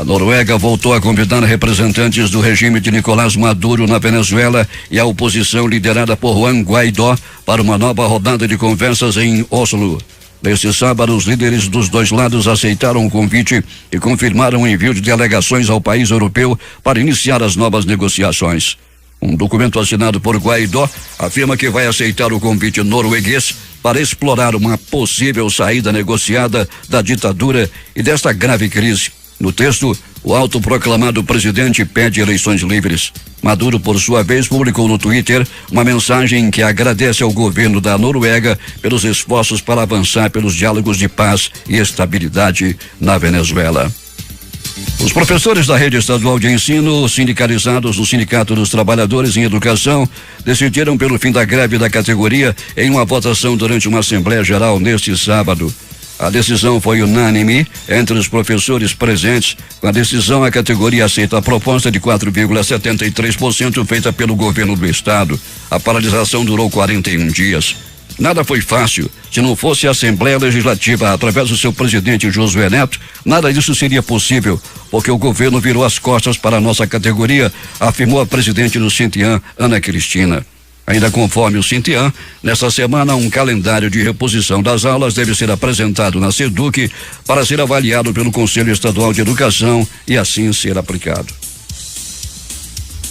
Noruega voltou a convidar representantes do regime de Nicolás Maduro na Venezuela e a oposição liderada por Juan Guaidó para uma nova rodada de conversas em Oslo. Neste sábado, os líderes dos dois lados aceitaram o convite e confirmaram o envio de delegações ao país europeu para iniciar as novas negociações. Um documento assinado por Guaidó afirma que vai aceitar o convite norueguês para explorar uma possível saída negociada da ditadura e desta grave crise. No texto, o autoproclamado presidente pede eleições livres. Maduro, por sua vez, publicou no Twitter uma mensagem em que agradece ao governo da Noruega pelos esforços para avançar pelos diálogos de paz e estabilidade na Venezuela. Os professores da rede estadual de ensino, sindicalizados no Sindicato dos Trabalhadores em Educação, decidiram pelo fim da greve da categoria em uma votação durante uma Assembleia Geral neste sábado. A decisão foi unânime entre os professores presentes. Com a decisão, a categoria aceita a proposta de 4,73% feita pelo governo do estado. A paralisação durou 41 dias. Nada foi fácil. Se não fosse a Assembleia Legislativa, através do seu presidente Josué Neto, nada disso seria possível, porque o governo virou as costas para a nossa categoria, afirmou a presidente do Sintiã, Ana Cristina. Ainda conforme o Sintiã, nesta semana um calendário de reposição das aulas deve ser apresentado na SEDUC para ser avaliado pelo Conselho Estadual de Educação e assim ser aplicado.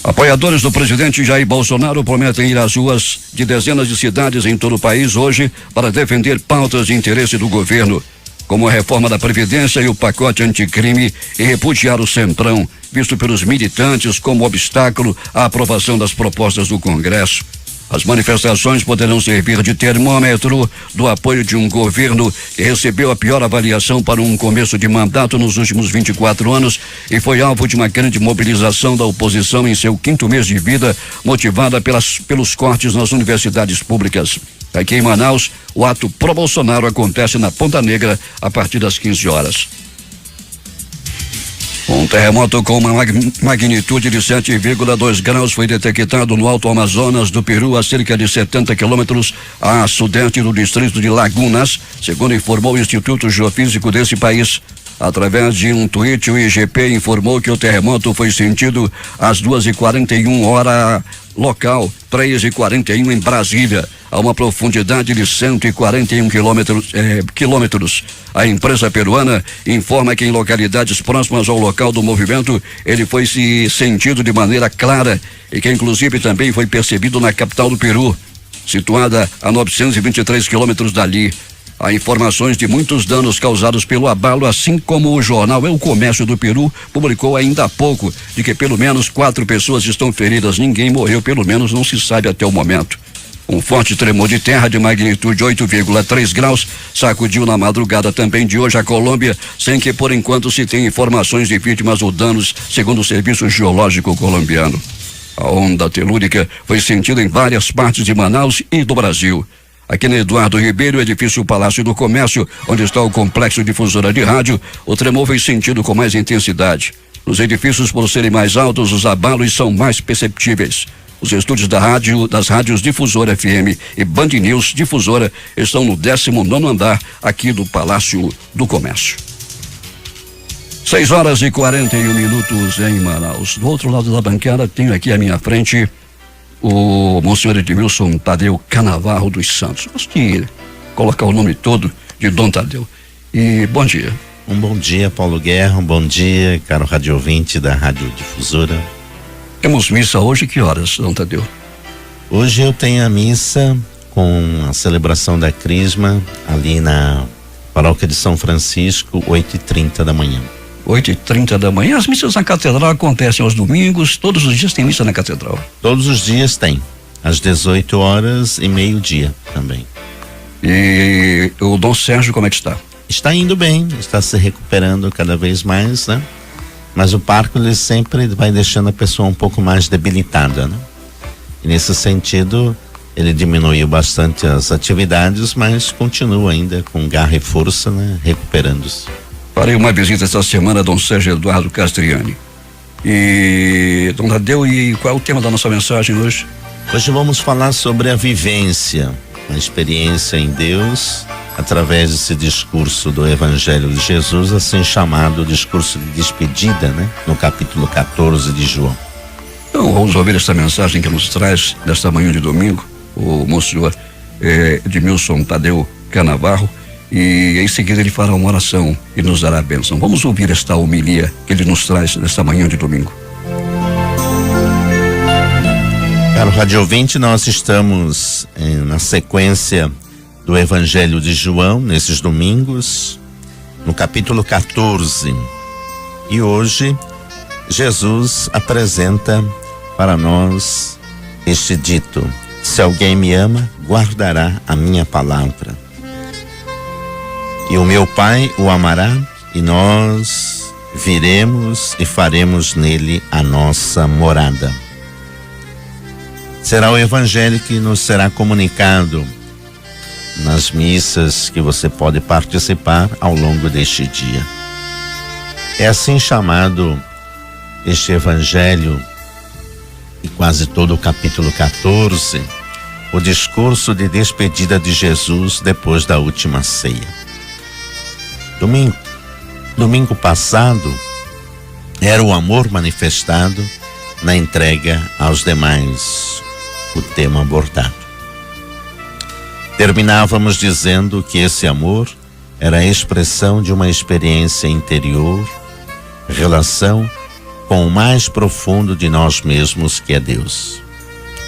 Apoiadores do presidente Jair Bolsonaro prometem ir às ruas de dezenas de cidades em todo o país hoje para defender pautas de interesse do governo, como a reforma da Previdência e o pacote anticrime, e repudiar o Centrão, visto pelos militantes como obstáculo à aprovação das propostas do Congresso. As manifestações poderão servir de termômetro do apoio de um governo que recebeu a pior avaliação para um começo de mandato nos últimos 24 anos e foi alvo de uma grande mobilização da oposição em seu 5º mês de vida, motivada pelos cortes nas universidades públicas. Aqui em Manaus, o ato pró-Bolsonaro acontece na Ponta Negra a partir das 15 horas. Um terremoto com uma magnitude de 7,2 graus foi detectado no Alto Amazonas do Peru, a cerca de 70 quilômetros a sudeste do distrito de Lagunas, segundo informou o Instituto Geofísico desse país. Através de um tweet, o IGP informou que o terremoto foi sentido às 2h41 hora local, 3h41 em Brasília, a uma profundidade de 141 quilômetros. A imprensa peruana informa que em localidades próximas ao local do movimento, ele foi se sentido de maneira clara e que inclusive também foi percebido na capital do Peru, situada a 923 quilômetros dali. Há informações de muitos danos causados pelo abalo, assim como o jornal El Comércio do Peru publicou ainda há pouco de que pelo menos 4 pessoas estão feridas. Ninguém morreu, pelo menos não se sabe até o momento. Um forte tremor de terra de magnitude 8,3 graus sacudiu na madrugada também de hoje a Colômbia, sem que por enquanto se tenha informações de vítimas ou danos, segundo o Serviço Geológico colombiano. A onda telúrica foi sentida em várias partes de Manaus e do Brasil. Aqui na Eduardo Ribeiro, edifício Palácio do Comércio, onde está o complexo difusora de rádio, o tremor foi sentido com mais intensidade. Nos edifícios, por serem mais altos, os abalos são mais perceptíveis. Os estúdios das rádios Difusora FM e Band News Difusora estão no 19º andar aqui do Palácio do Comércio. 6h41 em Manaus. Do outro lado da bancada, tenho aqui à minha frente o Monsenhor Edmilson Tadeu Canavarro dos Santos. Gosto de colocar o nome todo de Dom Tadeu. E bom dia. Um bom dia, Paulo Guerra. Um bom dia, caro rádio ouvinte da Rádio Difusora. Temos missa hoje, que horas, Dom Tadeu? Hoje eu tenho a missa com a celebração da Crisma ali na Paróquia de São Francisco, 8h30 da manhã. 8h30 da manhã. As missas na catedral acontecem aos domingos, todos os dias tem missa na catedral? Todos os dias tem, às 18h e meio-dia também. E o Dom Sérgio, como é que está? Está indo bem, está se recuperando cada vez mais, né? Mas o parco, ele sempre vai deixando a pessoa um pouco mais debilitada, né? E nesse sentido, ele diminuiu bastante as atividades, mas continua ainda com garra e força, né? Recuperando-se. Farei uma visita esta semana a Dom Sérgio Eduardo Castriani. E, Dom Tadeu, e qual é o tema da nossa mensagem hoje? Hoje vamos falar sobre a vivência. a experiência em Deus através desse discurso do Evangelho de Jesus, assim chamado discurso de despedida, né? No capítulo 14 de João. Então, vamos ouvir esta mensagem que nos traz nesta manhã de domingo o Monsenhor Edmilson Tadeu Canavarro, e em seguida ele fará uma oração e nos dará a bênção. Vamos ouvir esta homilia que ele nos traz nesta manhã de domingo. Caro rádio ouvinte, nós estamos na sequência do Evangelho de João, nesses domingos, no capítulo 14. E hoje, Jesus apresenta para nós este dito: se alguém me ama, guardará a minha palavra. E o meu Pai o amará, e nós viremos e faremos nele a nossa morada. Será o Evangelho que nos será comunicado nas missas que você pode participar ao longo deste dia. É assim chamado este Evangelho, e quase todo o capítulo 14, o discurso de despedida de Jesus depois da última ceia. Domingo passado era o amor manifestado na entrega aos demais, o tema abordado. Terminávamos dizendo que esse amor era a expressão de uma experiência interior, relação com o mais profundo de nós mesmos, que é Deus.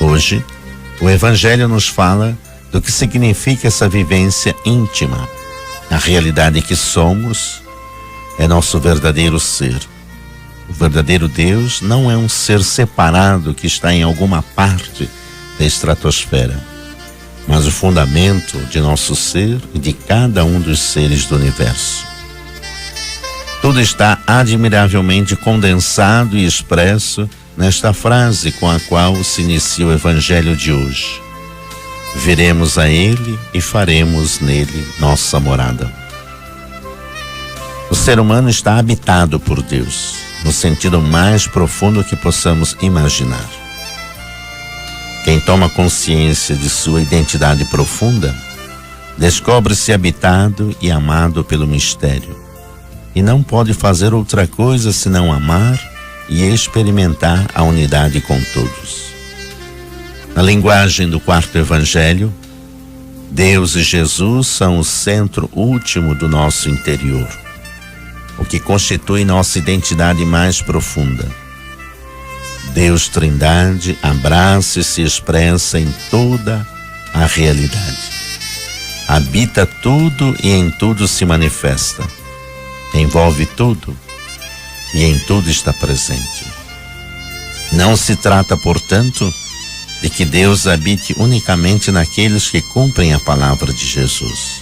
Hoje, o Evangelho nos fala do que significa essa vivência íntima. A realidade que somos é nosso verdadeiro ser. O verdadeiro Deus não é um ser separado que está em alguma parte da estratosfera, mas o fundamento de nosso ser e de cada um dos seres do universo. Tudo está admiravelmente condensado e expresso nesta frase com a qual se inicia o Evangelho de hoje: viremos a Ele e faremos nele nossa morada. O ser humano está habitado por Deus, no sentido mais profundo que possamos imaginar. Quem toma consciência de sua identidade profunda, descobre-se habitado e amado pelo mistério, e não pode fazer outra coisa senão amar e experimentar a unidade com todos. Na linguagem do quarto Evangelho, Deus e Jesus são o centro último do nosso interior, o que constitui nossa identidade mais profunda. Deus Trindade abraça e se expressa em toda a realidade. Habita tudo e em tudo se manifesta. Envolve tudo e em tudo está presente. Não se trata, portanto, de que Deus habite unicamente naqueles que cumprem a palavra de Jesus.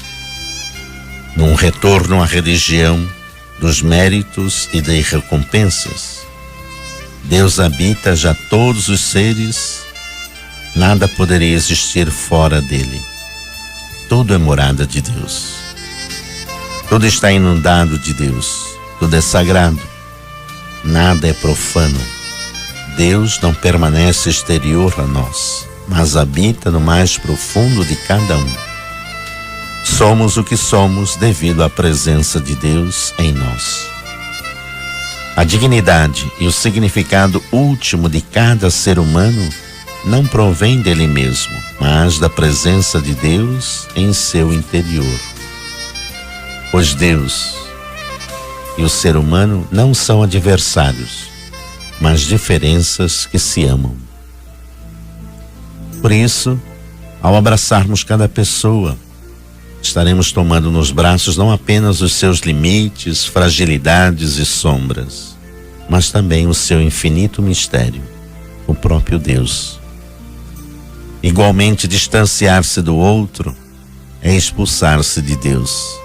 Num retorno à religião dos méritos e das recompensas, Deus habita já todos os seres, nada poderia existir fora dele. Tudo é morada de Deus. Tudo está inundado de Deus. Tudo é sagrado. Nada é profano. Deus não permanece exterior a nós, mas habita no mais profundo de cada um. Somos o que somos devido à presença de Deus em nós. A dignidade e o significado último de cada ser humano não provém dele mesmo, mas da presença de Deus em seu interior. Pois Deus e o ser humano não são adversários, mas diferenças que se amam. Por isso, ao abraçarmos cada pessoa, estaremos tomando nos braços não apenas os seus limites, fragilidades e sombras, mas também o seu infinito mistério, o próprio Deus. Igualmente, distanciar-se do outro é expulsar-se de Deus.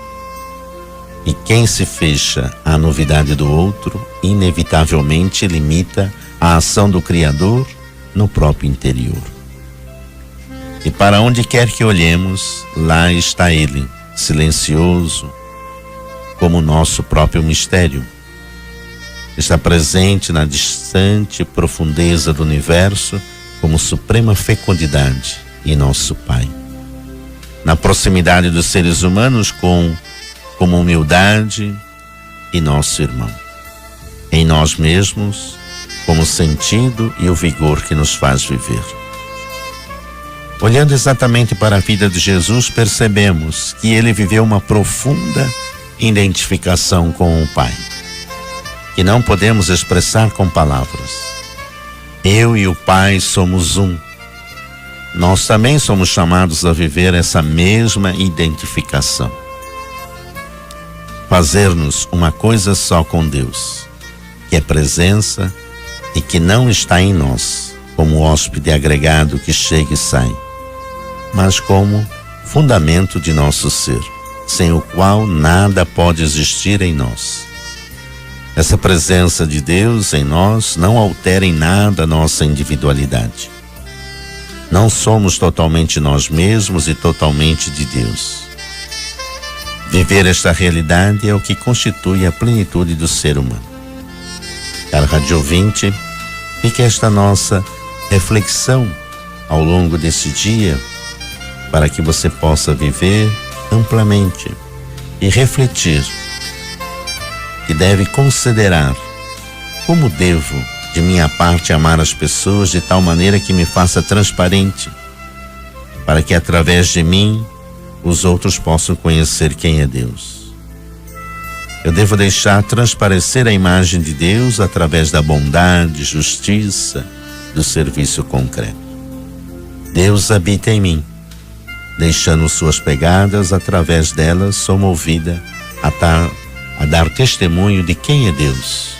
E quem se fecha à novidade do outro, inevitavelmente limita a ação do Criador no próprio interior. E para onde quer que olhemos, lá está Ele, silencioso, como o nosso próprio mistério. Está presente na distante profundeza do universo, como suprema fecundidade e nosso Pai. na proximidade dos seres humanos como humildade e nosso irmão. Em nós mesmos, como sentido e o vigor que nos faz viver. Olhando exatamente para a vida de Jesus, percebemos que ele viveu uma profunda identificação com o Pai, que não podemos expressar com palavras. Eu e o Pai somos um. Nós também somos chamados a viver essa mesma identificação. Fazer-nos uma coisa só com Deus, que é presença e que não está em nós, como hóspede agregado que chega e sai, mas como fundamento de nosso ser, sem o qual nada pode existir em nós. Essa presença de Deus em nós não altera em nada a nossa individualidade. Não somos totalmente nós mesmos e totalmente de Deus. Viver esta realidade é o que constitui a plenitude do ser humano. Caro rádio ouvinte, fica esta nossa reflexão ao longo desse dia, para que você possa viver amplamente e refletir que deve considerar como devo, de minha parte, amar as pessoas de tal maneira que me faça transparente, para que através de mim os outros possam conhecer quem é Deus. Eu devo deixar transparecer a imagem de Deus através da bondade, justiça, do serviço concreto. Deus habita em mim, deixando suas pegadas, através delas sou movida a dar testemunho de quem é Deus.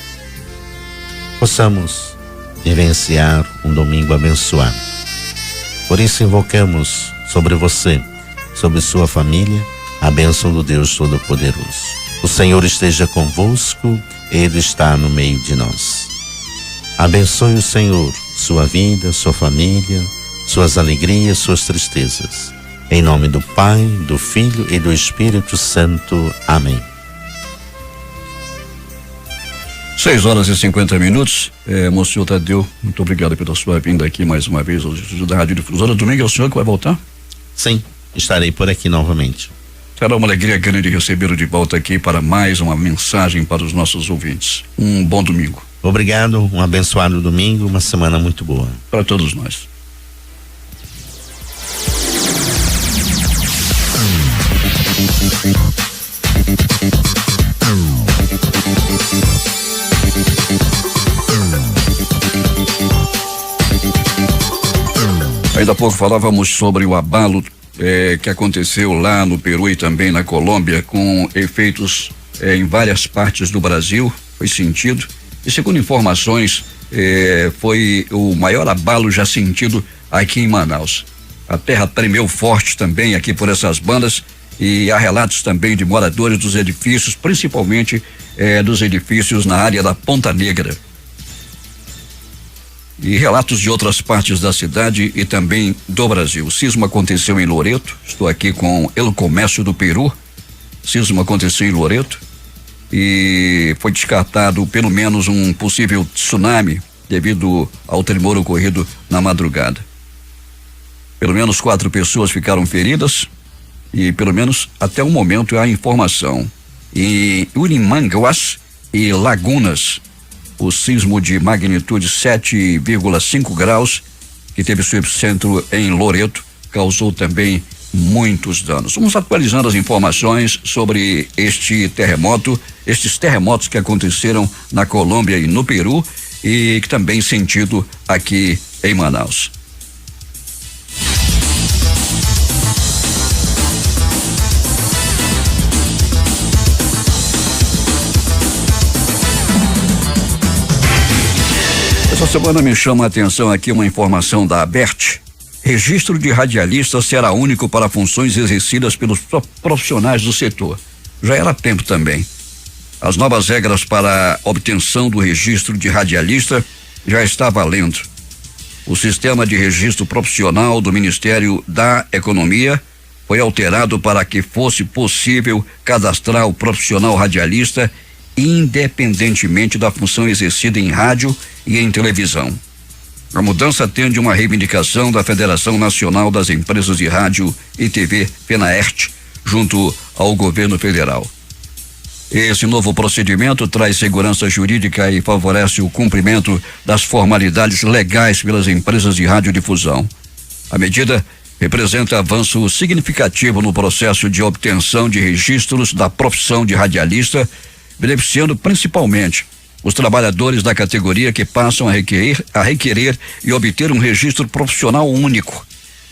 Possamos vivenciar um domingo abençoado. Por isso invocamos sobre você, sobre sua família, a bênção do Deus Todo-Poderoso. O Senhor esteja convosco, Ele está no meio de nós. Abençoe o Senhor, sua vida, sua família, suas alegrias, suas tristezas. Em nome do Pai, do Filho e do Espírito Santo. Amém. 6h50. Monsenhor Tadeu, muito obrigado pela sua vinda aqui mais uma vez ao estúdio da Rádio Difusora. Domingo é o senhor que vai voltar? Sim, estarei por aqui novamente. Será uma alegria grande recebê-lo de volta aqui para mais uma mensagem para os nossos ouvintes. Um bom domingo. Obrigado, um abençoado domingo, uma semana muito boa. Para todos nós. Ainda há pouco falávamos sobre o abalo que aconteceu lá no Peru e também na Colômbia, com efeitos em várias partes do Brasil, foi sentido. E segundo informações, foi o maior abalo já sentido aqui em Manaus. A terra tremeu forte também aqui por essas bandas, e há relatos também de moradores dos edifícios, principalmente dos edifícios na área da Ponta Negra. E relatos de outras partes da cidade e também do Brasil. O sismo aconteceu em Loreto, estou aqui com El Comércio do Peru. O sismo aconteceu em Loreto e foi descartado pelo menos um possível tsunami devido ao tremor ocorrido na madrugada. Pelo menos 4 pessoas ficaram feridas e pelo menos até o momento há informação. Em Urimanguás e Lagunas, o sismo de magnitude 7,5 graus, que teve seu epicentro em Loreto, causou também muitos danos. Vamos atualizando as informações sobre estes terremotos que aconteceram na Colômbia e no Peru e que também sentido aqui em Manaus. Essa semana me chama a atenção aqui uma informação da ABERT. Registro de radialista será único para funções exercidas pelos profissionais do setor. Já era tempo também. As novas regras para a obtenção do registro de radialista já está valendo. O sistema de registro profissional do Ministério da Economia foi alterado para que fosse possível cadastrar o profissional radialista independentemente da função exercida em rádio e em televisão. A mudança atende uma reivindicação da Federação Nacional das Empresas de Rádio e TV, FENAERT, junto ao governo federal. Esse novo procedimento traz segurança jurídica e favorece o cumprimento das formalidades legais pelas empresas de radiodifusão. A medida representa avanço significativo no processo de obtenção de registros da profissão de radialista, beneficiando principalmente os trabalhadores da categoria que passam a requerer e obter um registro profissional único,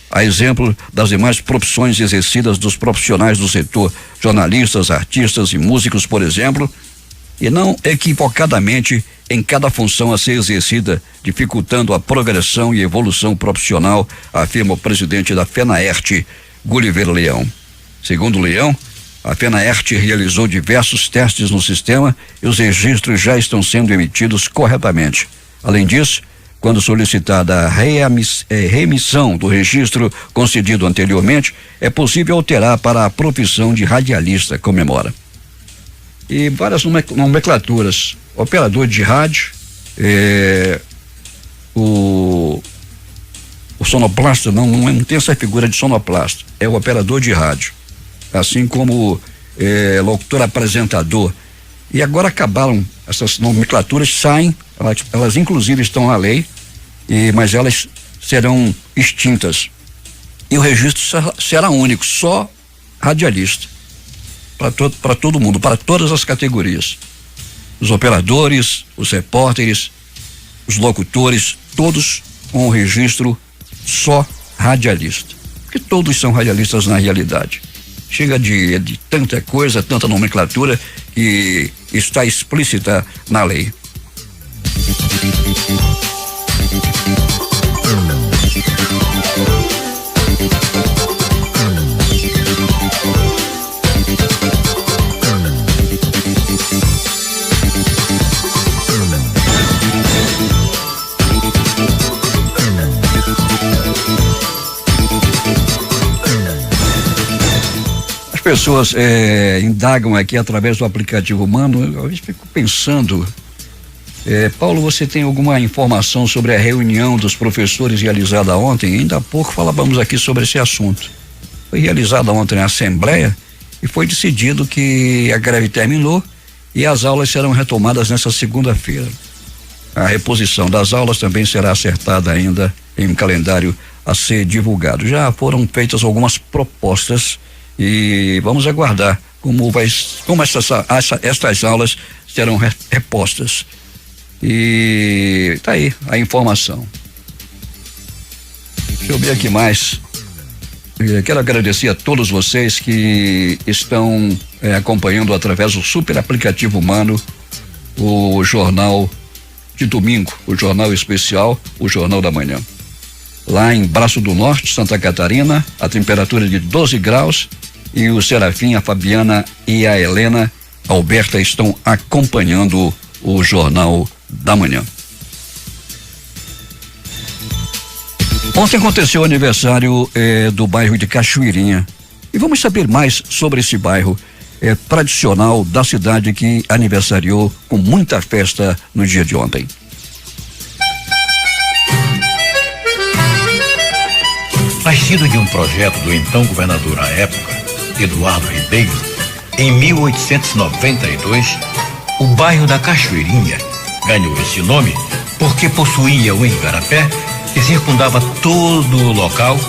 a exemplo das demais profissões exercidas dos profissionais do setor, jornalistas, artistas e músicos, por exemplo, e não equivocadamente em cada função a ser exercida, dificultando a progressão e evolução profissional, afirma o presidente da FENAERT, Gulliver Leão. Segundo Leão, a FENAERT realizou diversos testes no sistema e os registros já estão sendo emitidos corretamente. Além disso, quando solicitada a reemissão do registro concedido anteriormente, é possível alterar para a profissão de radialista, comemora. E várias nomenclaturas: operador de rádio, o sonoplasta, não tem essa figura de sonoplasta, é o operador de rádio, assim como locutor apresentador. E agora acabaram, essas nomenclaturas saem, elas inclusive estão na lei, mas elas serão extintas. E o registro será único, só radialista, para todo mundo, para todas as categorias. Os operadores, os repórteres, os locutores, todos com o registro só radialista. Porque todos são radialistas na realidade. Chega de tanta coisa, tanta nomenclatura que está explícita na lei. Pessoas indagam aqui através do aplicativo Mano. Eu fico pensando, Paulo, você tem alguma informação sobre a reunião dos professores realizada ontem? Ainda há pouco falávamos aqui sobre esse assunto. Foi realizada ontem a assembleia e foi decidido que a greve terminou e as aulas serão retomadas nessa segunda-feira. A reposição das aulas também será acertada ainda em um calendário a ser divulgado. Já foram feitas algumas propostas e vamos aguardar como estas aulas serão repostas. E tá aí a informação. Deixa eu ver aqui mais. Quero agradecer a todos vocês que estão acompanhando através do super aplicativo Mano o jornal de domingo, o jornal especial, o Jornal da Manhã. Lá em Braço do Norte, Santa Catarina, a temperatura de 12 graus e o Serafim, a Fabiana e a Helena Alberta estão acompanhando o Jornal da Manhã. Ontem aconteceu o aniversário do bairro de Cachoeirinha e vamos saber mais sobre esse bairro tradicional da cidade que aniversariou com muita festa no dia de ontem. Nascido de um projeto do então governador à época, Eduardo Ribeiro, em 1892, o bairro da Cachoeirinha ganhou esse nome porque possuía um igarapé que circundava todo o local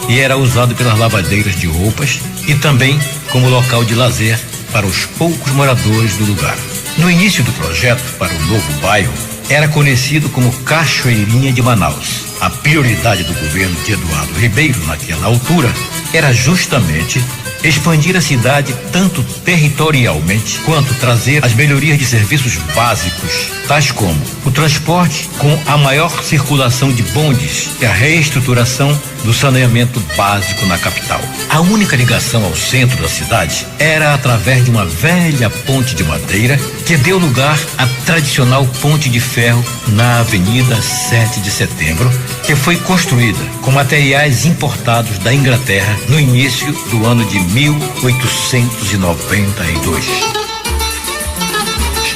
e era usado pelas lavadeiras de roupas e também como local de lazer para os poucos moradores do lugar. No início do projeto para o novo bairro, era conhecido como Cachoeirinha de Manaus. A prioridade do governo de Eduardo Ribeiro naquela altura era justamente expandir a cidade tanto territorialmente quanto trazer as melhorias de serviços básicos, tais como o transporte com a maior circulação de bondes e a reestruturação do saneamento básico na capital. A única ligação ao centro da cidade era através de uma velha ponte de madeira que deu lugar à tradicional ponte de ferro na Avenida 7 de Setembro, que foi construída com materiais importados da Inglaterra no início do ano de 1892.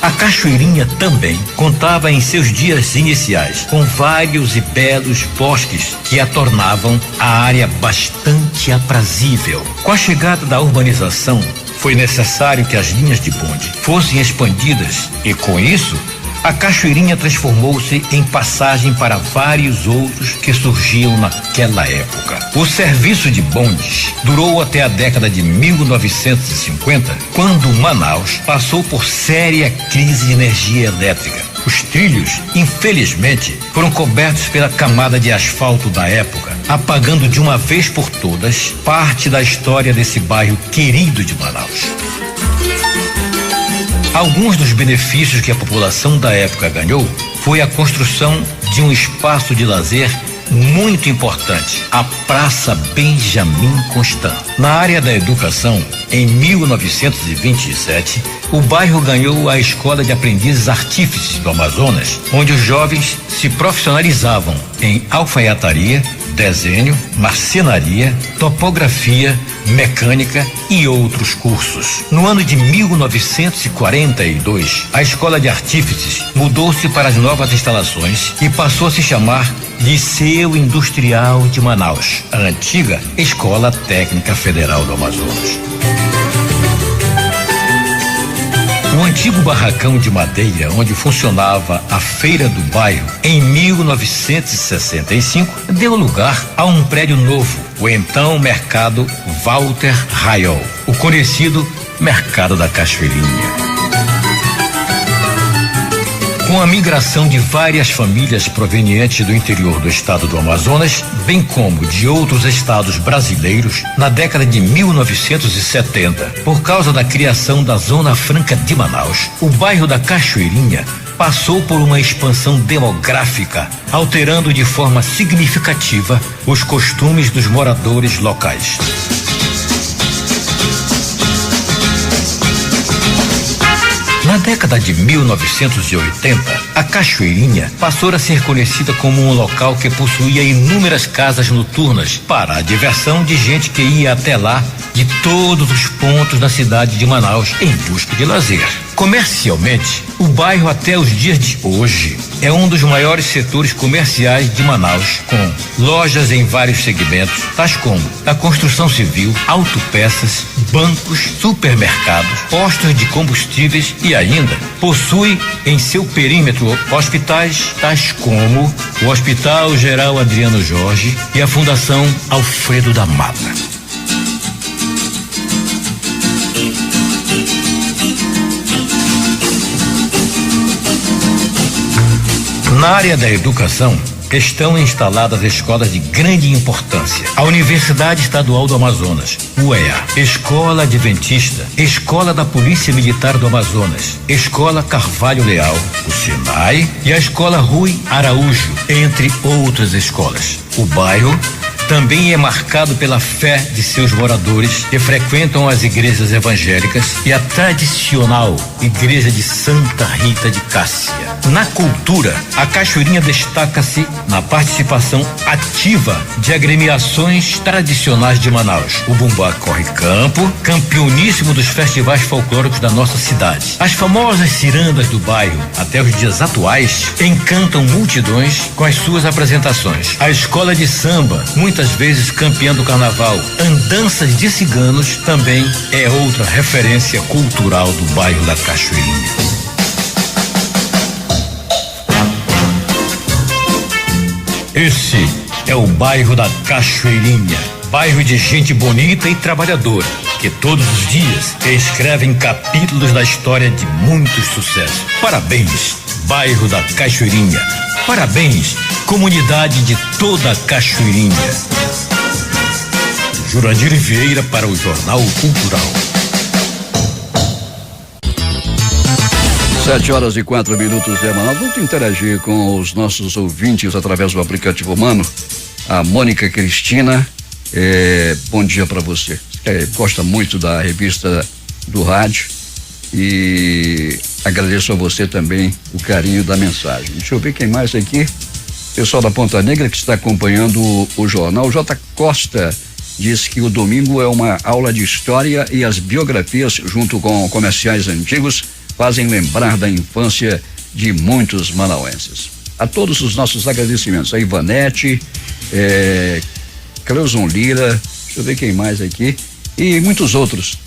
A Cachoeirinha também contava em seus dias iniciais com vários e belos bosques que a tornavam a área bastante aprazível. Com a chegada da urbanização, foi necessário que as linhas de bonde fossem expandidas e, com isso, a Cachoeirinha transformou-se em passagem para vários outros que surgiam naquela época. O serviço de bondes durou até a década de 1950, quando Manaus passou por séria crise de energia elétrica. Os trilhos, infelizmente, foram cobertos pela camada de asfalto da época, apagando de uma vez por todas parte da história desse bairro querido de Manaus. Alguns dos benefícios que a população da época ganhou foi a construção de um espaço de lazer muito importante, a Praça Benjamin Constant. Na área da educação, em 1927, o bairro ganhou a Escola de Aprendizes Artífices do Amazonas, onde os jovens se profissionalizavam em alfaiataria, desenho, marcenaria, topografia, mecânica e outros cursos. No ano de 1942, a Escola de Artífices mudou-se para as novas instalações e passou a se chamar Liceu Industrial de Manaus, a antiga Escola Técnica Federal do Amazonas. O antigo barracão de madeira onde funcionava a feira do bairro, em 1965, deu lugar a um prédio novo, o então Mercado Walter Raiol, o conhecido Mercado da Cachoeirinha. Com a migração de várias famílias provenientes do interior do estado do Amazonas, bem como de outros estados brasileiros, na década de 1970, por causa da criação da Zona Franca de Manaus, o bairro da Cachoeirinha passou por uma expansão demográfica, alterando de forma significativa os costumes dos moradores locais. Na década de 1980, a Cachoeirinha passou a ser conhecida como um local que possuía inúmeras casas noturnas para a diversão de gente que ia até lá de todos os pontos da cidade de Manaus em busca de lazer. Comercialmente, o bairro até os dias de hoje é um dos maiores setores comerciais de Manaus, com lojas em vários segmentos, tais como a construção civil, autopeças, bancos, supermercados, postos de combustíveis e ainda possui em seu perímetro hospitais, tais como o Hospital Geral Adriano Jorge e a Fundação Alfredo da Mata. Na área da educação, estão instaladas escolas de grande importância. A Universidade Estadual do Amazonas, UEA, Escola Adventista, Escola da Polícia Militar do Amazonas, Escola Carvalho Leal, o Senai e a Escola Rui Araújo, entre outras escolas. O bairro também é marcado pela fé de seus moradores que frequentam as igrejas evangélicas e a tradicional Igreja de Santa Rita de Cássia. Na cultura, a Cachoeirinha destaca-se na participação ativa de agremiações tradicionais de Manaus. O Bumbá Corre Campo, campeoníssimo dos festivais folclóricos da nossa cidade. As famosas cirandas do bairro, até os dias atuais, encantam multidões com as suas apresentações. A escola de samba, muitas vezes campeã do carnaval, Andanças de Ciganos, também é outra referência cultural do bairro da Cachoeirinha. Esse é o bairro da Cachoeirinha, bairro de gente bonita e trabalhadora, que todos os dias escrevem capítulos da história de muito sucesso. Parabéns, bairro da Cachoeirinha. Parabéns, comunidade de toda a Cachoeirinha. Jurandir Vieira para o Jornal Cultural. 7h04, Manaus. Vamos interagir com os nossos ouvintes através do aplicativo Humano. A Mônica Cristina, bom dia para você. Gosta muito da revista do rádio e agradeço a você também o carinho da mensagem. Deixa eu ver quem mais aqui. Pessoal da Ponta Negra que está acompanhando o jornal. J. Costa diz que o domingo é uma aula de história e as biografias junto com comerciais antigos fazem lembrar da infância de muitos manauenses. A todos os nossos agradecimentos, a Ivanete, Cleuson Lira, deixa eu ver quem mais aqui, e muitos outros.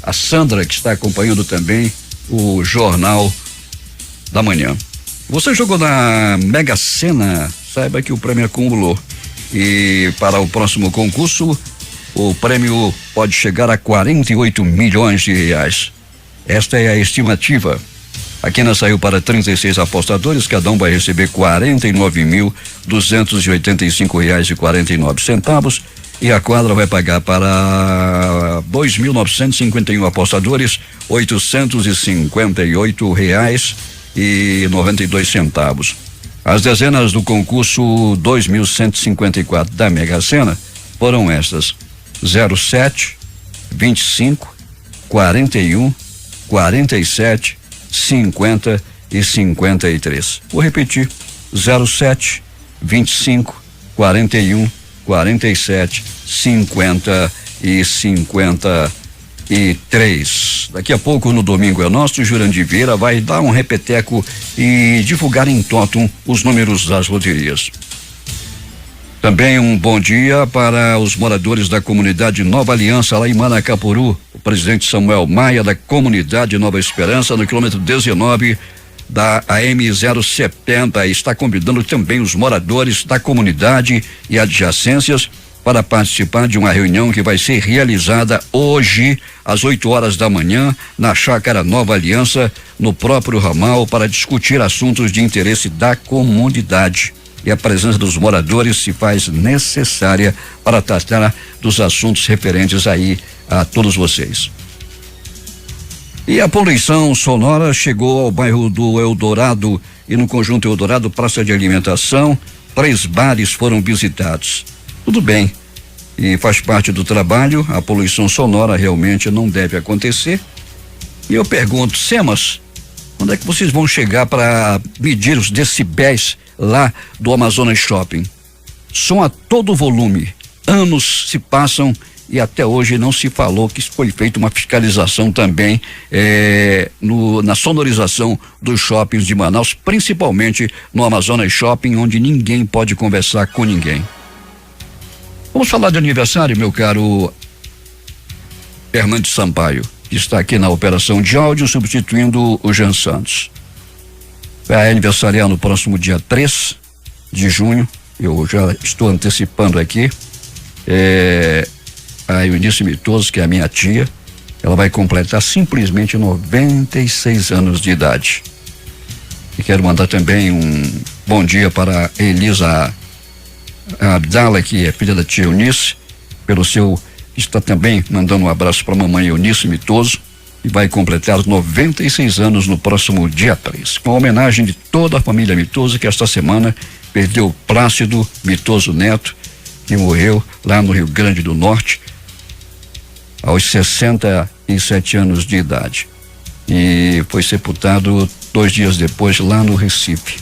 A Sandra, que está acompanhando também o Jornal da Manhã. Você jogou na Mega Sena, saiba que o prêmio acumulou. E para o próximo concurso, o prêmio pode chegar a 48 milhões de reais. Esta é a estimativa. A quina saiu para 36 apostadores, cada um vai receber R$49.285,49. E a quadra vai pagar para 2.951 apostadores R$858,92. As dezenas do concurso 2.154 da Mega Sena foram estas: 07, 25, 41, 47, 50 e 53. Vou repetir: 07, 25, 41, 47, 50 e 53. Daqui a pouco, no Domingo é Nosso, o Jurandir Vieira vai dar um repeteco e divulgar em totum os números das loterias. Também um bom dia para os moradores da comunidade Nova Aliança, lá em Manacapuru. O presidente Samuel Maia, da comunidade Nova Esperança, no quilômetro 19 da AM 070, está convidando também os moradores da comunidade e adjacências para participar de uma reunião que vai ser realizada hoje às 8 horas da manhã na Chácara Nova Aliança, no próprio ramal, para discutir assuntos de interesse da comunidade. E a presença dos moradores se faz necessária para tratar dos assuntos referentes aí a todos vocês. E a poluição sonora chegou ao bairro do Eldorado e no conjunto Eldorado, praça de alimentação, 3 bares foram visitados. Tudo bem, e faz parte do trabalho, a poluição sonora realmente não deve acontecer. E eu pergunto, Semas, quando é que vocês vão chegar para medir os decibéis lá do Amazonas Shopping? Som a todo volume, anos se passam e até hoje não se falou que foi feita uma fiscalização também na sonorização dos shoppings de Manaus, principalmente no Amazonas Shopping, onde ninguém pode conversar com ninguém. Vamos falar de aniversário, meu caro Fernando Sampaio, que está aqui na operação de áudio, substituindo o Jean Santos. Vai aniversariar no próximo dia 3 de junho, eu já estou antecipando aqui, a Eunice Mitoso, que é a minha tia, ela vai completar simplesmente 96 anos de idade. E quero mandar também um bom dia para Elisa Abdala, que é filha da tia Eunice, está também mandando um abraço para a mamãe Eunice Mitoso, e vai completar 96 anos no próximo dia 3. Com a homenagem de toda a família Mitoso, que esta semana perdeu Plácido Mitoso Neto, que morreu lá no Rio Grande do Norte, aos 67 anos de idade. E foi sepultado 2 dias depois lá no Recife.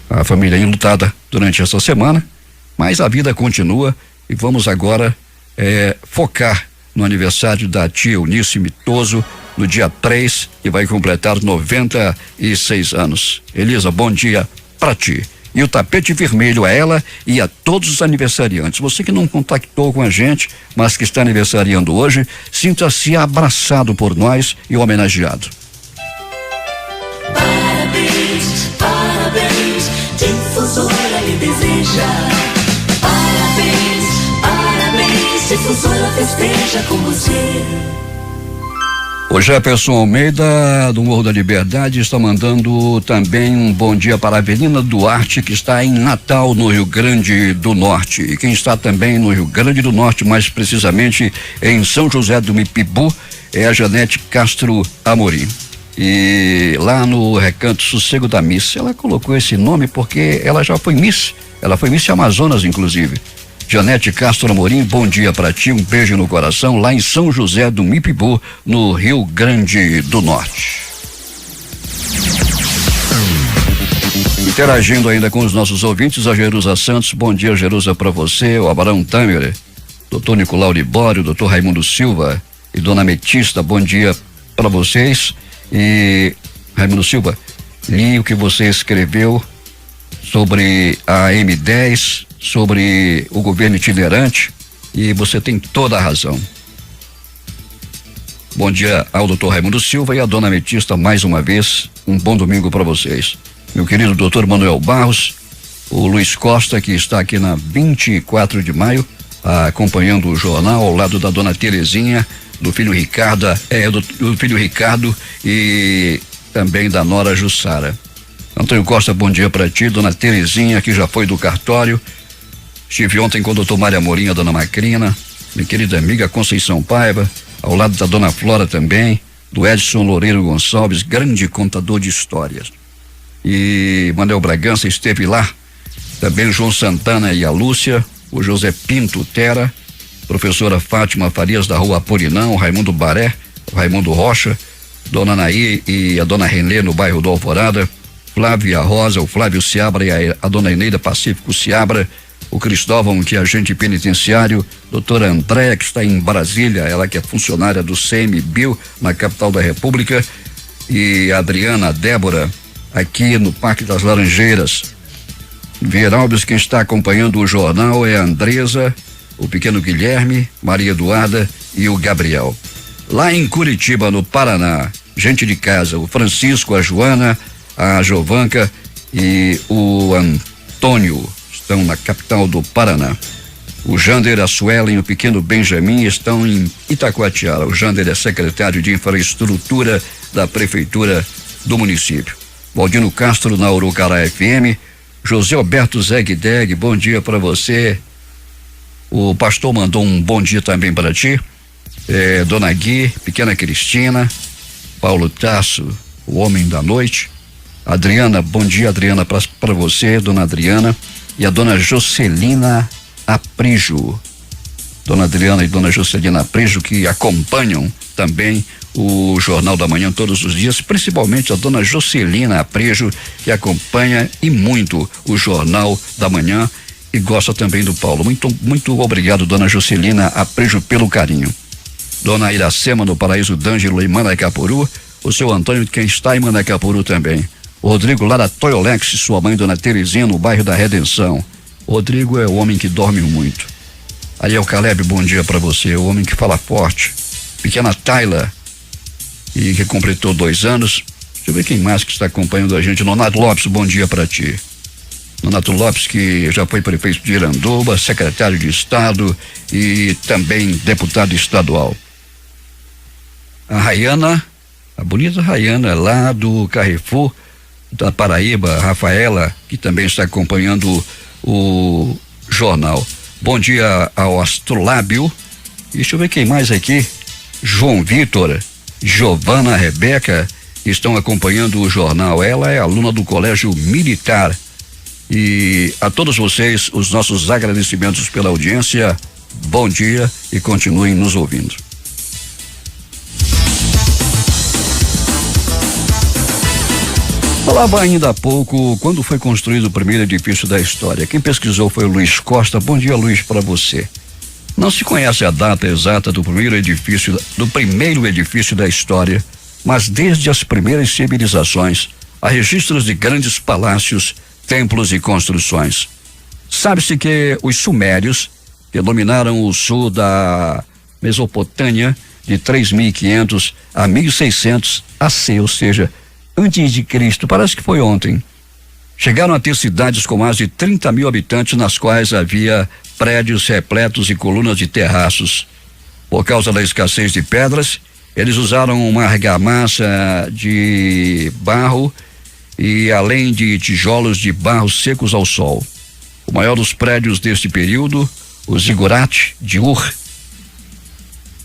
A família enlutada durante essa semana, mas a vida continua e vamos agora focar no aniversário da tia Eunice Mitoso, no dia 3, que vai completar 96 anos. Elisa, bom dia para ti. E o tapete vermelho a ela e a todos os aniversariantes. Você que não contactou com a gente, mas que está aniversariando hoje, sinta-se abraçado por nós e homenageado. Parabéns, parabéns, Difusora lhe deseja. Parabéns, parabéns, Difusora festeja com você. O Jefferson Almeida, do Morro da Liberdade, está mandando também um bom dia para a Avelina Duarte, que está em Natal, no Rio Grande do Norte. E quem está também no Rio Grande do Norte, mais precisamente em São José do Mipibu, é a Janete Castro Amorim. E lá no Recanto Sossego da Miss, ela colocou esse nome porque ela já foi Miss. Ela foi Miss Amazonas, inclusive. Janete Castro Amorim, bom dia para ti, um beijo no coração, lá em São José do Mipibu, no Rio Grande do Norte. Interagindo ainda com os nossos ouvintes, a Jerusa Santos, bom dia, Jerusa, para você, o Abraão Tamer, doutor Nicolau Libório, doutor Raimundo Silva e dona Metista, bom dia para vocês. E, Raimundo Silva, li o que você escreveu sobre a M10, sobre o governo itinerante, e você tem toda a razão. Bom dia ao doutor Raimundo Silva e à dona Ametista mais uma vez. Um bom domingo para vocês. Meu querido doutor Manuel Barros, o Luiz Costa, que está aqui na 24 de maio, acompanhando o jornal ao lado da dona Terezinha, do filho Ricardo, do filho Ricardo e também da nora Jussara. Antônio Costa, bom dia para ti. Dona Terezinha, que já foi do cartório. Estive ontem com o doutor Mário Amorim, a dona Macrina, minha querida amiga Conceição Paiva, ao lado da dona Flora também, do Edson Loureiro Gonçalves, grande contador de histórias. E Manuel Bragança esteve lá, também o João Santana e a Lúcia, o José Pinto Terra, professora Fátima Farias da Rua Apolinão, Raimundo Baré, o Raimundo Rocha, dona Naí e a dona Renê no bairro do Alvorada, Flávia Rosa, o Flávio Seabra e a dona Eneida Pacífico Seabra, o Cristóvão, que é agente penitenciário, doutora Andréa, que está em Brasília, ela que é funcionária do CMBio, na capital da República, e a Adriana, a Débora, aqui no Parque das Laranjeiras. Vieralves, quem está acompanhando o jornal é a Andresa, o pequeno Guilherme, Maria Eduarda e o Gabriel. Lá em Curitiba, no Paraná, gente de casa, o Francisco, a Joana, a Jovanca e o Antônio estão na capital do Paraná. O Jander, a Suelen e o pequeno Benjamin estão em Itacoatiara. O Jander é secretário de infraestrutura da prefeitura do município. Valdino Castro na Urucará FM. José Alberto Zegdeg, bom dia para você. O pastor mandou um bom dia também para ti. Dona Gui, pequena Cristina, Paulo Tasso, o homem da noite. Adriana, bom dia, Adriana, para você, dona Adriana. E a dona Jocelina Aprijo. Dona Adriana e dona Jocelina Aprijo, que acompanham também o Jornal da Manhã todos os dias, principalmente a dona Jocelina Aprijo, que acompanha e muito o Jornal da Manhã e gosta também do Paulo. Muito obrigado, dona Jocelina Aprijo, pelo carinho. Dona Iracema no Paraíso d'Ângelo em Manacapuru, o seu Antônio, quem está em Manacapuru também. O Rodrigo lá da Toyolex, sua mãe, dona Terezinha, no bairro da Redenção. O Rodrigo é o homem que dorme muito. Ariel Caleb, bom dia para você, o homem que fala forte. Pequena Tayla, e que completou 2 anos. Deixa eu ver quem mais que está acompanhando a gente. Nonato Lopes, bom dia para ti. Nonato Lopes, que já foi prefeito de Iranduba, secretário de Estado e também deputado estadual. A Rayana, a bonita Rayana, lá do Carrefour da Paraíba, Rafaela, que também está acompanhando o jornal. Bom dia ao Astrolábio. Deixa eu ver quem mais aqui. João Vitor, Giovana Rebeca estão acompanhando o jornal. Ela é aluna do Colégio Militar. E a todos vocês, os nossos agradecimentos pela audiência. Bom dia e continuem nos ouvindo. Falava ainda há pouco quando foi construído o primeiro edifício da história. Quem pesquisou foi o Luiz Costa. Bom dia, Luiz, para você. Não se conhece a data exata do primeiro edifício da história, mas desde as primeiras civilizações há registros de grandes palácios, templos e construções. Sabe-se que os sumérios, que dominaram o sul da Mesopotâmia de 3.500 a 1.600 AC, ou seja, antes de Cristo, parece que foi ontem, chegaram a ter cidades com mais de 30 mil habitantes, nas quais havia prédios repletos de colunas de terraços. Por causa da escassez de pedras, eles usaram uma argamassa de barro e além de tijolos de barro secos ao sol. O maior dos prédios deste período, o Ziggurat de Ur,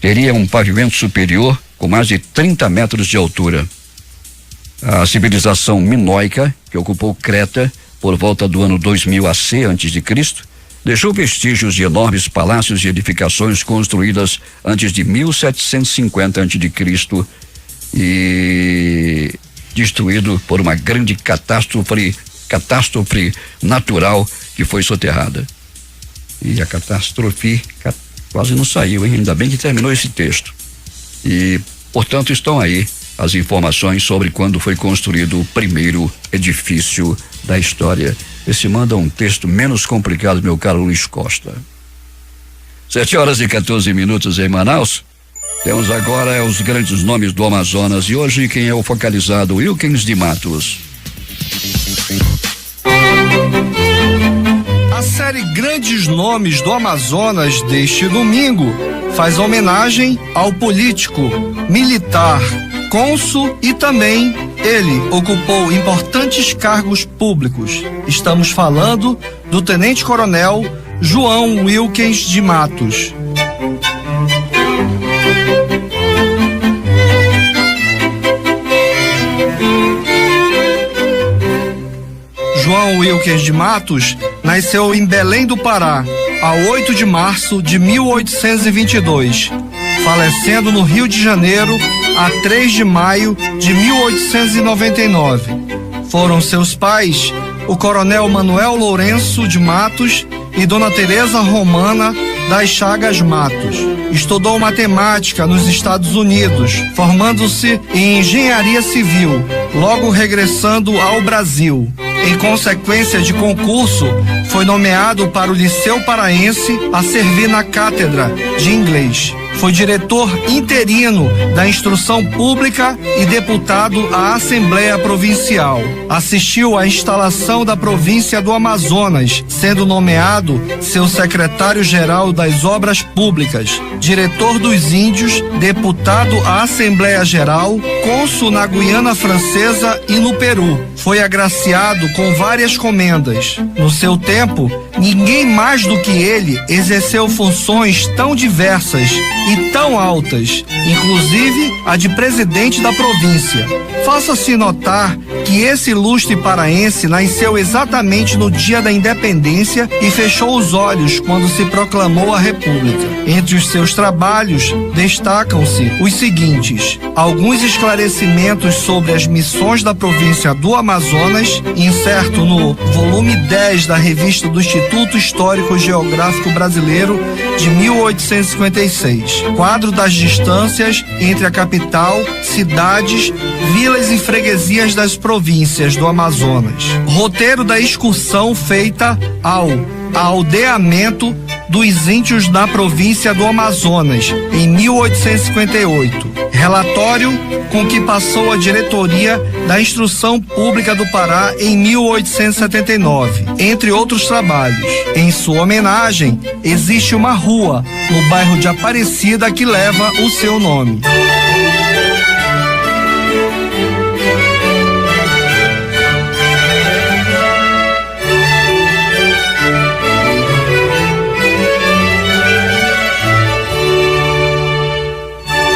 teria um pavimento superior com mais de 30 metros de altura. A civilização minoica, que ocupou Creta por volta do ano 2000 AC, antes de Cristo, deixou vestígios de enormes palácios e edificações construídas antes de 1750 a.C. e destruído por uma grande catástrofe natural que foi soterrada. E a catástrofe quase não saiu, hein? Ainda bem que terminou esse texto. E, portanto, estão aí as informações sobre quando foi construído o primeiro edifício da história. Esse manda um texto menos complicado, meu caro Luiz Costa. 7h14 em Manaus. Temos agora os grandes nomes do Amazonas e hoje quem é o focalizado, Wilkins de Matos. A série Grandes Nomes do Amazonas deste domingo faz homenagem ao político, militar, cônsul e também ele ocupou importantes cargos públicos. Estamos falando do Tenente-Coronel João Wilkins de Matos. João Wilkins de Matos nasceu em Belém do Pará, a 8 de março de 1822, falecendo no Rio de Janeiro a 3 de maio de 1899. Foram seus pais o Coronel Manuel Lourenço de Matos e Dona Teresa Romana das Chagas Matos. Estudou matemática nos Estados Unidos, formando-se em engenharia civil, logo regressando ao Brasil. Em consequência de concurso, foi nomeado para o Liceu Paraense a servir na cátedra de inglês. Foi diretor interino da Instrução Pública e deputado à Assembleia Provincial. Assistiu à instalação da província do Amazonas, sendo nomeado seu secretário-geral das Obras Públicas, diretor dos Índios, deputado à Assembleia Geral, cônsul na Guiana Francesa e no Peru. Foi agraciado com várias comendas. No seu tempo, ninguém mais do que ele exerceu funções tão diversas e tão altas, inclusive a de presidente da província. Faça-se notar que esse ilustre paraense nasceu exatamente no dia da independência e fechou os olhos quando se proclamou a República. Entre os seus trabalhos, destacam-se os seguintes: alguns esclarecimentos sobre as missões da província do Amazonas, inserto no volume 10 da revista do Instituto Histórico Geográfico Brasileiro de 1856. Quadro das distâncias entre a capital, cidades, vilas e freguesias das províncias do Amazonas. Roteiro da excursão feita ao aldeamento dos índios na província do Amazonas, em 1858. Relatório com que passou a diretoria da Instrução Pública do Pará em 1879, entre outros trabalhos. Em sua homenagem, existe uma rua no bairro de Aparecida que leva o seu nome.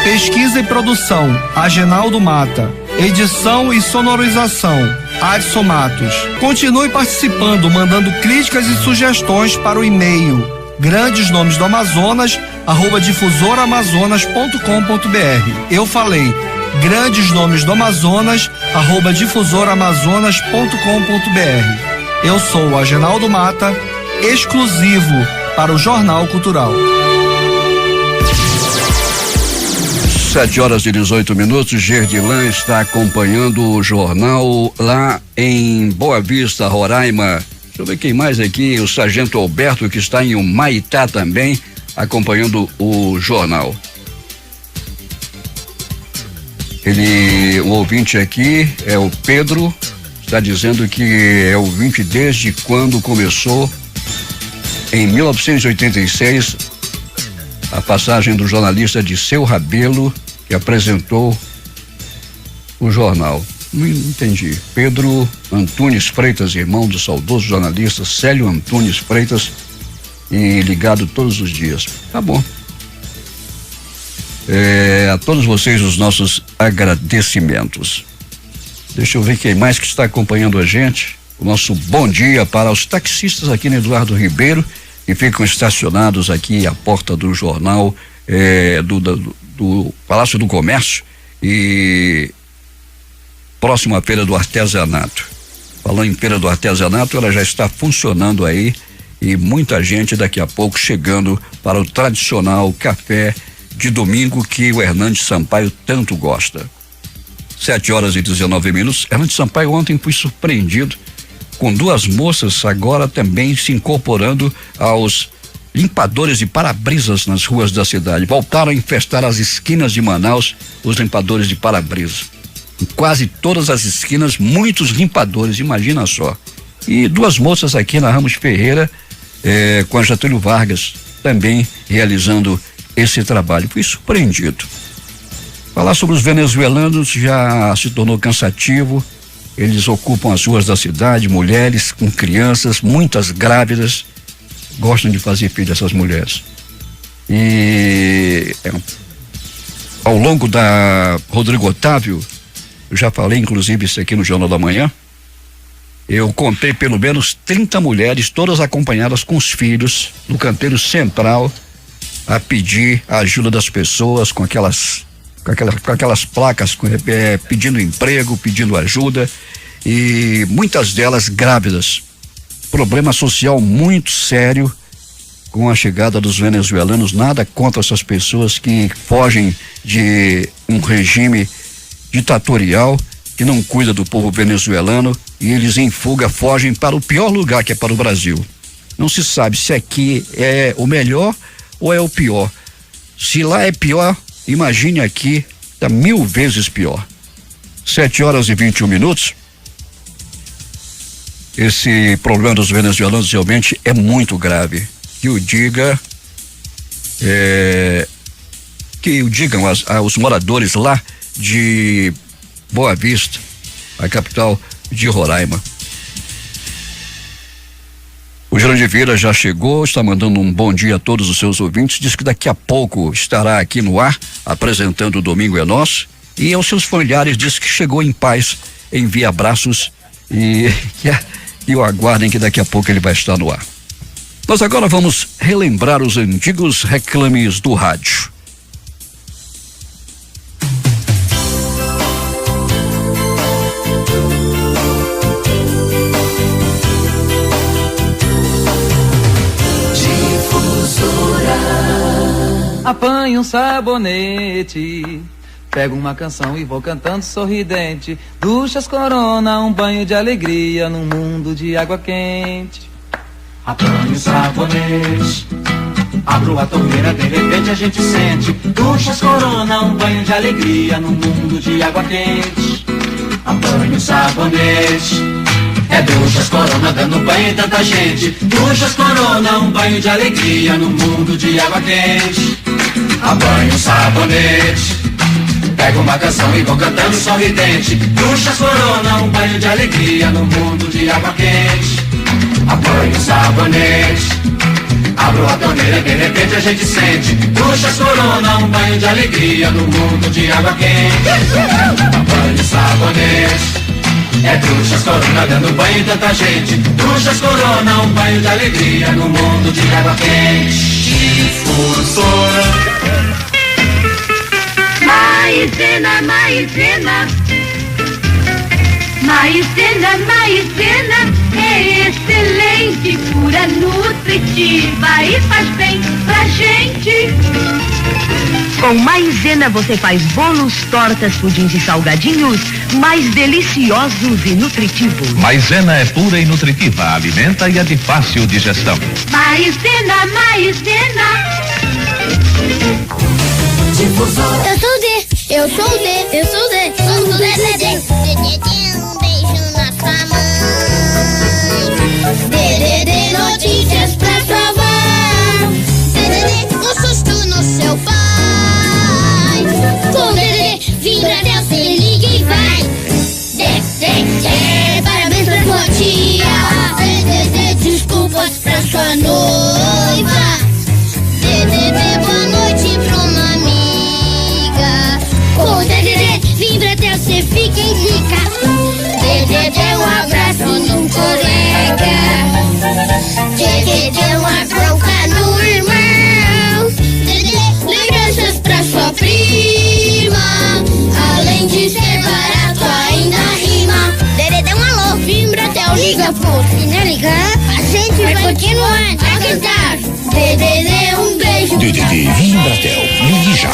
Pesquisa e produção, Agenaldo Mata. Edição e sonorização, Adson Matos. Continue participando, mandando críticas e sugestões para o e-mail grandesnomesdoamazonas@difusoramazonas.com.br. Eu falei grandesnomesdoamazonas@difusoramazonas.com.br. Eu sou o Agenaldo Mata, exclusivo para o Jornal Cultural. 7h18. Gerdilan está acompanhando o jornal lá em Boa Vista, Roraima. Deixa eu ver quem mais aqui, o Sargento Alberto, que está em Humaitá também, acompanhando o jornal. O ouvinte aqui é o Pedro, está dizendo que é ouvinte desde quando começou, em 1986, a passagem do jornalista Disseu Rabelo, que apresentou o jornal. Não entendi. Pedro Antunes Freitas, irmão do saudoso jornalista Célio Antunes Freitas, e ligado todos os dias. Tá bom. A todos vocês os nossos agradecimentos. Deixa eu ver quem mais que está acompanhando a gente. O nosso bom dia para os taxistas aqui no Eduardo Ribeiro, que ficam estacionados aqui à porta do jornal do Palácio do Comércio e próximo à Feira do Artesanato. Falando em Feira do Artesanato, ela já está funcionando aí e muita gente daqui a pouco chegando para o tradicional café de domingo que o Hernandes Sampaio tanto gosta. 7h19. Hernandes Sampaio, ontem fui surpreendido com duas moças agora também se incorporando aos limpadores de para-brisas nas ruas da cidade. Voltaram a infestar as esquinas de Manaus, os limpadores de para-brisas. Em quase todas as esquinas, muitos limpadores, imagina só. E duas moças aqui na Ramos Ferreira, com a Getúlio Vargas, também realizando esse trabalho. Fui surpreendido. Falar sobre os venezuelanos já se tornou cansativo. Eles ocupam as ruas da cidade, mulheres com crianças, muitas grávidas, gostam de fazer filho dessas mulheres. E ao longo da Rodrigo Otávio, eu já falei inclusive isso aqui no Jornal da Manhã, eu contei pelo menos 30 mulheres, todas acompanhadas com os filhos, no canteiro central, a pedir a ajuda das pessoas com aquelas placas, pedindo emprego, pedindo ajuda, e muitas delas grávidas. Problema social muito sério com a chegada dos venezuelanos. Nada contra essas pessoas que fogem de um regime ditatorial que não cuida do povo venezuelano, e eles em fuga fogem para o pior lugar, que é para o Brasil. Não se sabe se aqui é o melhor ou é o pior. Se lá é pior, imagine aqui, tá 1000 vezes pior. 7h21. Esse problema dos venezuelanos realmente é muito grave. Que o digam aos moradores lá de Boa Vista, a capital de Roraima. O Jurandir Vieira já chegou, está mandando um bom dia a todos os seus ouvintes, diz que daqui a pouco estará aqui no ar, apresentando o Domingo é Nosso, e aos seus familiares diz que chegou em paz, envia abraços e o aguardem que daqui a pouco ele vai estar no ar. Nós agora vamos relembrar os antigos reclames do rádio. Apanho um sabonete, pego uma canção e vou cantando sorridente. Duchas Corona, um banho de alegria num mundo de água quente. Apanho um sabonete, abro a torneira, de repente a gente sente. Duchas Corona, um banho de alegria num mundo de água quente. Apanho um sabonete, é Duchas Corona dando banho em tanta gente. Duchas Corona, um banho de alegria num mundo de água quente. Apanho um sabonete, pego uma canção e vou cantando sorridente. Duchas Corona, um banho de alegria no mundo de água quente. Apanho um sabonete, abro a torneira, de repente a gente sente. Duchas Corona, um banho de alegria no mundo de água quente. Apanho um sabonete, é Duchas Corona dando banho em tanta gente. Duchas Corona, um banho de alegria no mundo de água quente. Difusora. Maizena, maizena, maizena, maizena é excelente, pura, nutritiva e faz bem pra gente. Com maizena você faz bolos, tortas, pudins e salgadinhos mais deliciosos e nutritivos. Maizena é pura e nutritiva, alimenta e é de fácil digestão. Maizena, maizena. Difusora. Eu sou o D. Sou o Dedê. Dedê, um beijo na sua mãe. Dedê, notícias pra sua mãe. Dedê, um susto no seu pai. Com Dedê, vibra Brasil, se liga e vai. Dedê, parabéns pra sua tia. Dedê, desculpas pra sua noiva. Dedê, boa noite pra uma amiga. Com Dedê, vibra você fica em rica. Dedê, um abraço no colega. Dedê, uma bronca no irmão. Dedê, lembranças pra sua prima. Além de ser barato, ainda rima. Dedê, um alô, Vimbratel, liga, pô. Se não ligar, a gente vai continuar a cantar. Dedê, um beijo. Dedê, Vimbratel, ligue já.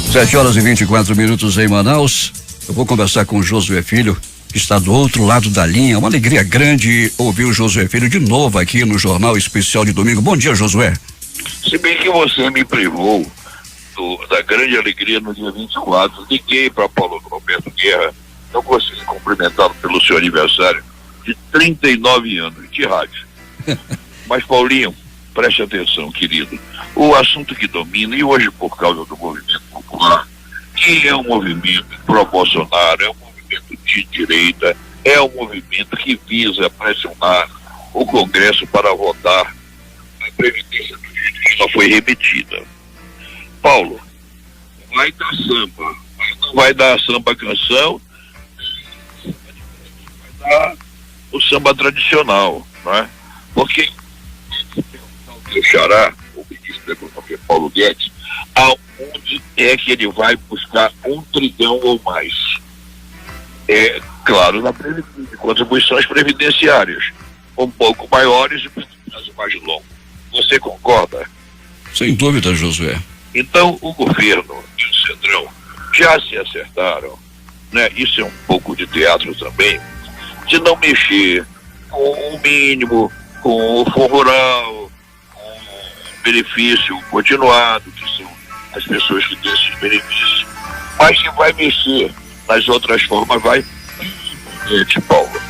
7h24 em Manaus. Eu vou conversar com o Josué Filho, que está do outro lado da linha. Uma alegria grande ouvir o Josué Filho de novo aqui no Jornal Especial de Domingo. Bom dia, Josué. Se bem que você me privou da grande alegria no dia 24, liguei para Paulo Roberto Guerra, não consegui cumprimentá-lo pelo seu aniversário de 39 anos de rádio. Mas, Paulinho, preste atenção, querido, o assunto que domina, e hoje por causa do movimento popular, que é um movimento pró-Bolsonaro, é um movimento de direita, é um movimento que visa pressionar o Congresso para votar a Previdência do jeito que só foi remetida. Paulo, vai dar samba, mas não vai dar samba canção, vai dar o samba tradicional, não é? Porque o Xará, o ministro da Economia, Paulo Guedes, aonde é que ele vai buscar 1 trilhão ou mais? É claro, na contribuições previdenciárias, um pouco maiores e prazo mais longo. Você concorda? Sem dúvida, Josué. Então, o governo e o Centrão já se acertaram, né? Isso é um pouco de teatro também, de não mexer com o mínimo, com o fundo rural, com o benefício continuado, que são as pessoas que têm esses benefícios. Mas se vai mexer nas outras formas, vai. Paulo,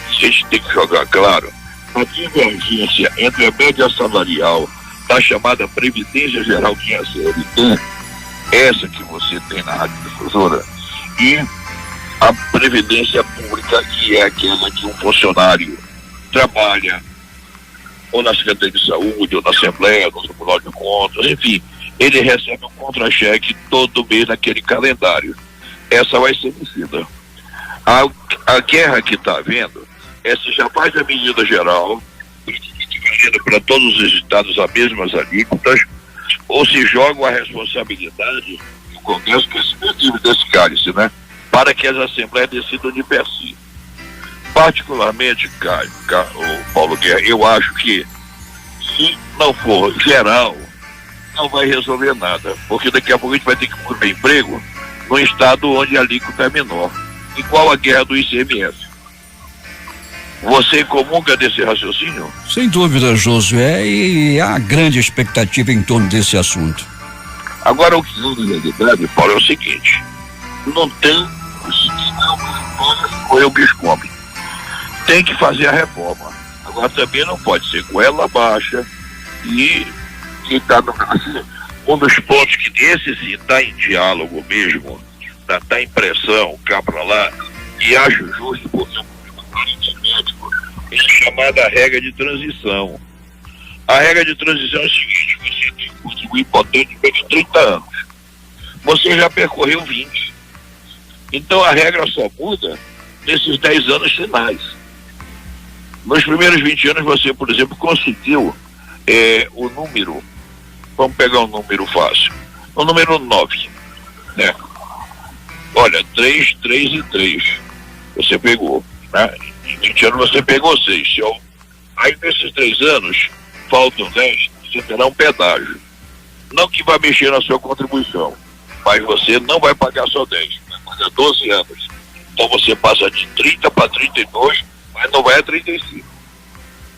a gente tem que jogar claro, a divergência entre a média salarial da chamada Previdência Geral, que é a CLT, essa que você tem na Rádio Difusora, e a Previdência Pública, que é aquela que um funcionário trabalha ou na Secretaria de Saúde, ou na Assembleia, no Tribunal de Contas, enfim, ele recebe um contra-cheque todo mês naquele calendário. Essa vai ser vencida. A guerra que está havendo, essa já faz a medida geral, para todos os estados as mesmas alíquotas, ou se joga a responsabilidade do Congresso, que é esse desse cálice, né? Para que as assembleias decidam de per si. Particularmente, o Paulo Guerra, eu acho que se não for geral, não vai resolver nada, porque daqui a pouco a gente vai ter que prover emprego no estado onde a alíquota é menor, igual a guerra do ICMS. Você comunga desse raciocínio? Sem dúvida, Josué, e há grande expectativa em torno desse assunto. Agora, o que na realidade, Paulo, é o seguinte: não tem o bicho come. Tem que fazer a reforma. Agora também não pode ser goela baixa e tá assim, um dos pontos que esse sim está em diálogo mesmo, tá em pressão, cá pra lá, e acho justo, porque é a chamada regra de transição. A regra de transição é o seguinte: você tem que contribuir potente de 30 anos. Você já percorreu 20. Então a regra só muda nesses 10 anos finais. Nos primeiros 20 anos você, por exemplo, conseguiu o número, vamos pegar um número fácil, o número 9, né? Olha, 3, 3 e 3. Você pegou, né? Em 20 anos você pegou 6. Aí nesses 3 anos, faltam 10, você terá um pedágio. Não que vai mexer na sua contribuição, mas você não vai pagar só 10, vai pagar 12 anos. Então você passa de 30 para 32, mas não vai a 35.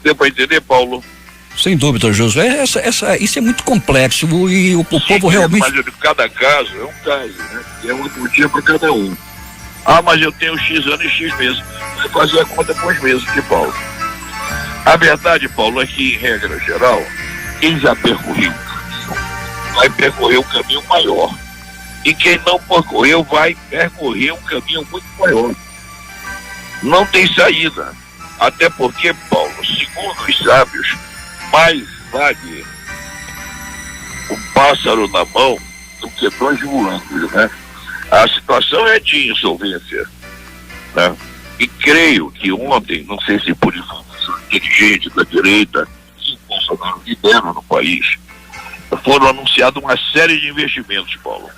Deu para entender, Paulo? Sem dúvida, Josué. Isso é muito complexo e o povo realmente... Mas cada caso é um caso, né? É um dia para cada um. Ah, mas eu tenho X anos e X meses. Vai fazer a conta com os meses de Paulo. A verdade, Paulo, é que, em regra geral, quem já percorreu vai percorrer um caminho maior. E quem não percorreu vai percorrer um caminho muito maior. Não tem saída. Até porque, Paulo, segundo os sábios, mais vale um pássaro na mão do que 2 voando, né? A situação é de insolvência, né? E creio que ontem, não sei se por informação dirigente da direita, que Bolsonaro lidera no país, foram anunciados uma série de investimentos, Paulo.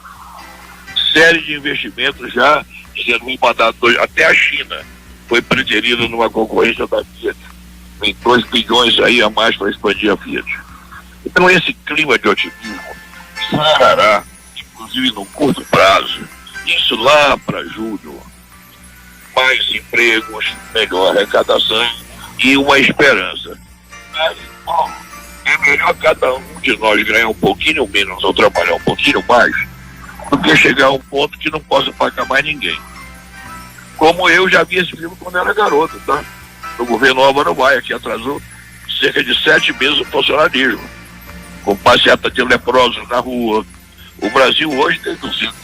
Série de investimentos já sendo mandados, até a China foi preterida numa concorrência da Fiat. Tem 2 bilhões aí a mais para expandir a Fiat. Então esse clima de otimismo sarará, inclusive no curto prazo, isso lá para julho, mais empregos, melhor arrecadação e uma esperança. Mas, bom, é melhor cada um de nós ganhar um pouquinho menos ou trabalhar um pouquinho mais do que chegar a um ponto que não possa pagar mais ninguém. Como eu já vi esse filme quando era garoto, tá? No governo Álvaro Maia, que atrasou cerca de 7 meses o funcionalismo, com passeata de leprosos na rua. O Brasil hoje tem 200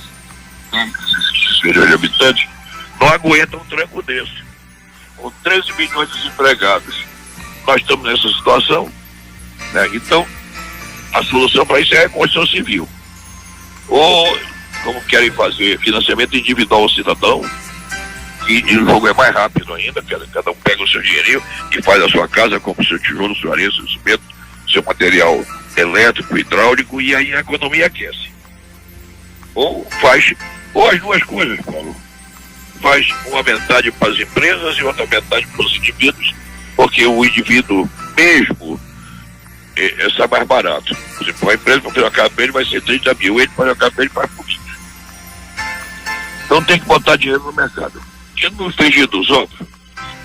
milhões de habitantes, não aguenta um tranco desse. Com 13 milhões de desempregados, nós estamos nessa situação, né? Então, a solução para isso é a Constituição Civil. Ou, como querem fazer, financiamento individual ao cidadão, e o jogo é mais rápido ainda, cada um pega o seu dinheirinho e faz a sua casa, compra o seu tijolo, sua areia, seu cimento, seu material elétrico, hidráulico, e aí a economia aquece. Ou as duas coisas, Paulo. Faz uma metade para as empresas e outra metade para os indivíduos, porque o indivíduo mesmo sai mais barato. Por exemplo, a empresa para fazer uma casa para ele vai ser 30 mil, ele para fazer uma casa para ele faz por 20. Então tem que botar dinheiro no mercado. E no frigir dos ovos,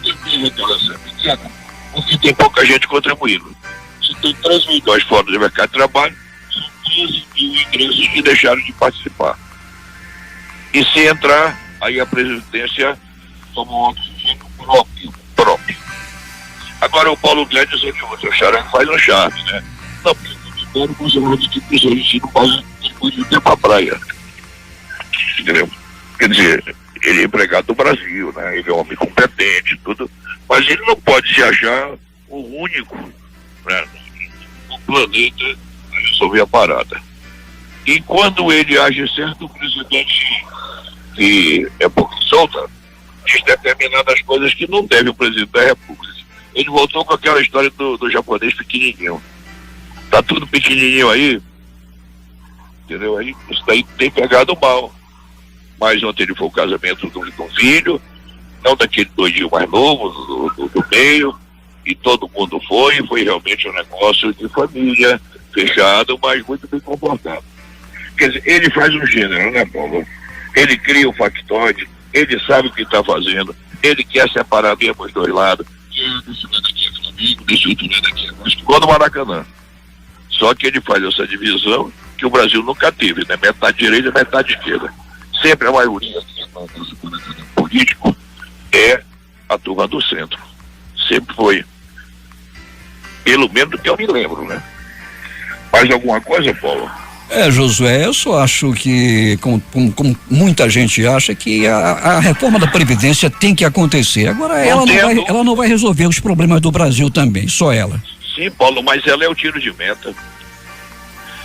tem reclamação pequena, porque tem pouca gente contribuindo. Se tem 3 milhões fora do mercado de trabalho, são 13 mil ingressos que deixaram de participar. E se entrar, aí a presidência toma um oxigênio próprio. Agora o Paulo Guedes é de outro, o Xará faz um charme, né? Não, porque o conservador de tipo de gente não pode muito tempo à praia. Entendeu? Quer dizer, ele é empregado do Brasil, né? Ele é um homem competente, tudo, mas ele não pode se achar o único, né, no planeta a resolver a parada. E quando ele age certo, o presidente, que é pouco solta, diz determinadas coisas que não deve o presidente da República. Ele voltou com aquela história do japonês pequenininho. Tá tudo pequenininho aí, entendeu? Aí isso daí tem pegado mal. Mas ontem ele foi o casamento do filho, não daquele doidinho mais novo, do meio, e todo mundo foi realmente um negócio de família, fechado, mas muito bem comportado. Quer dizer, ele faz um gênero, né, Paulo? Ele cria o factoide, ele sabe o que está fazendo, ele quer separar mesmo os dois lados, desse lado aqui é Flamengo, desse outro lado aqui é Vasco, igual no Maracanã. Só que ele faz essa divisão que o Brasil nunca teve, né? Metade direita e metade esquerda. Sempre a maioria político é a turma do centro. Sempre foi. Pelo menos que eu me lembro, né? Mais alguma coisa, Paulo? Josué, eu só acho que, como muita gente acha, que a reforma da Previdência tem que acontecer. Agora, ela não vai resolver os problemas do Brasil também, só ela. Sim, Paulo, mas ela é o tiro de meta.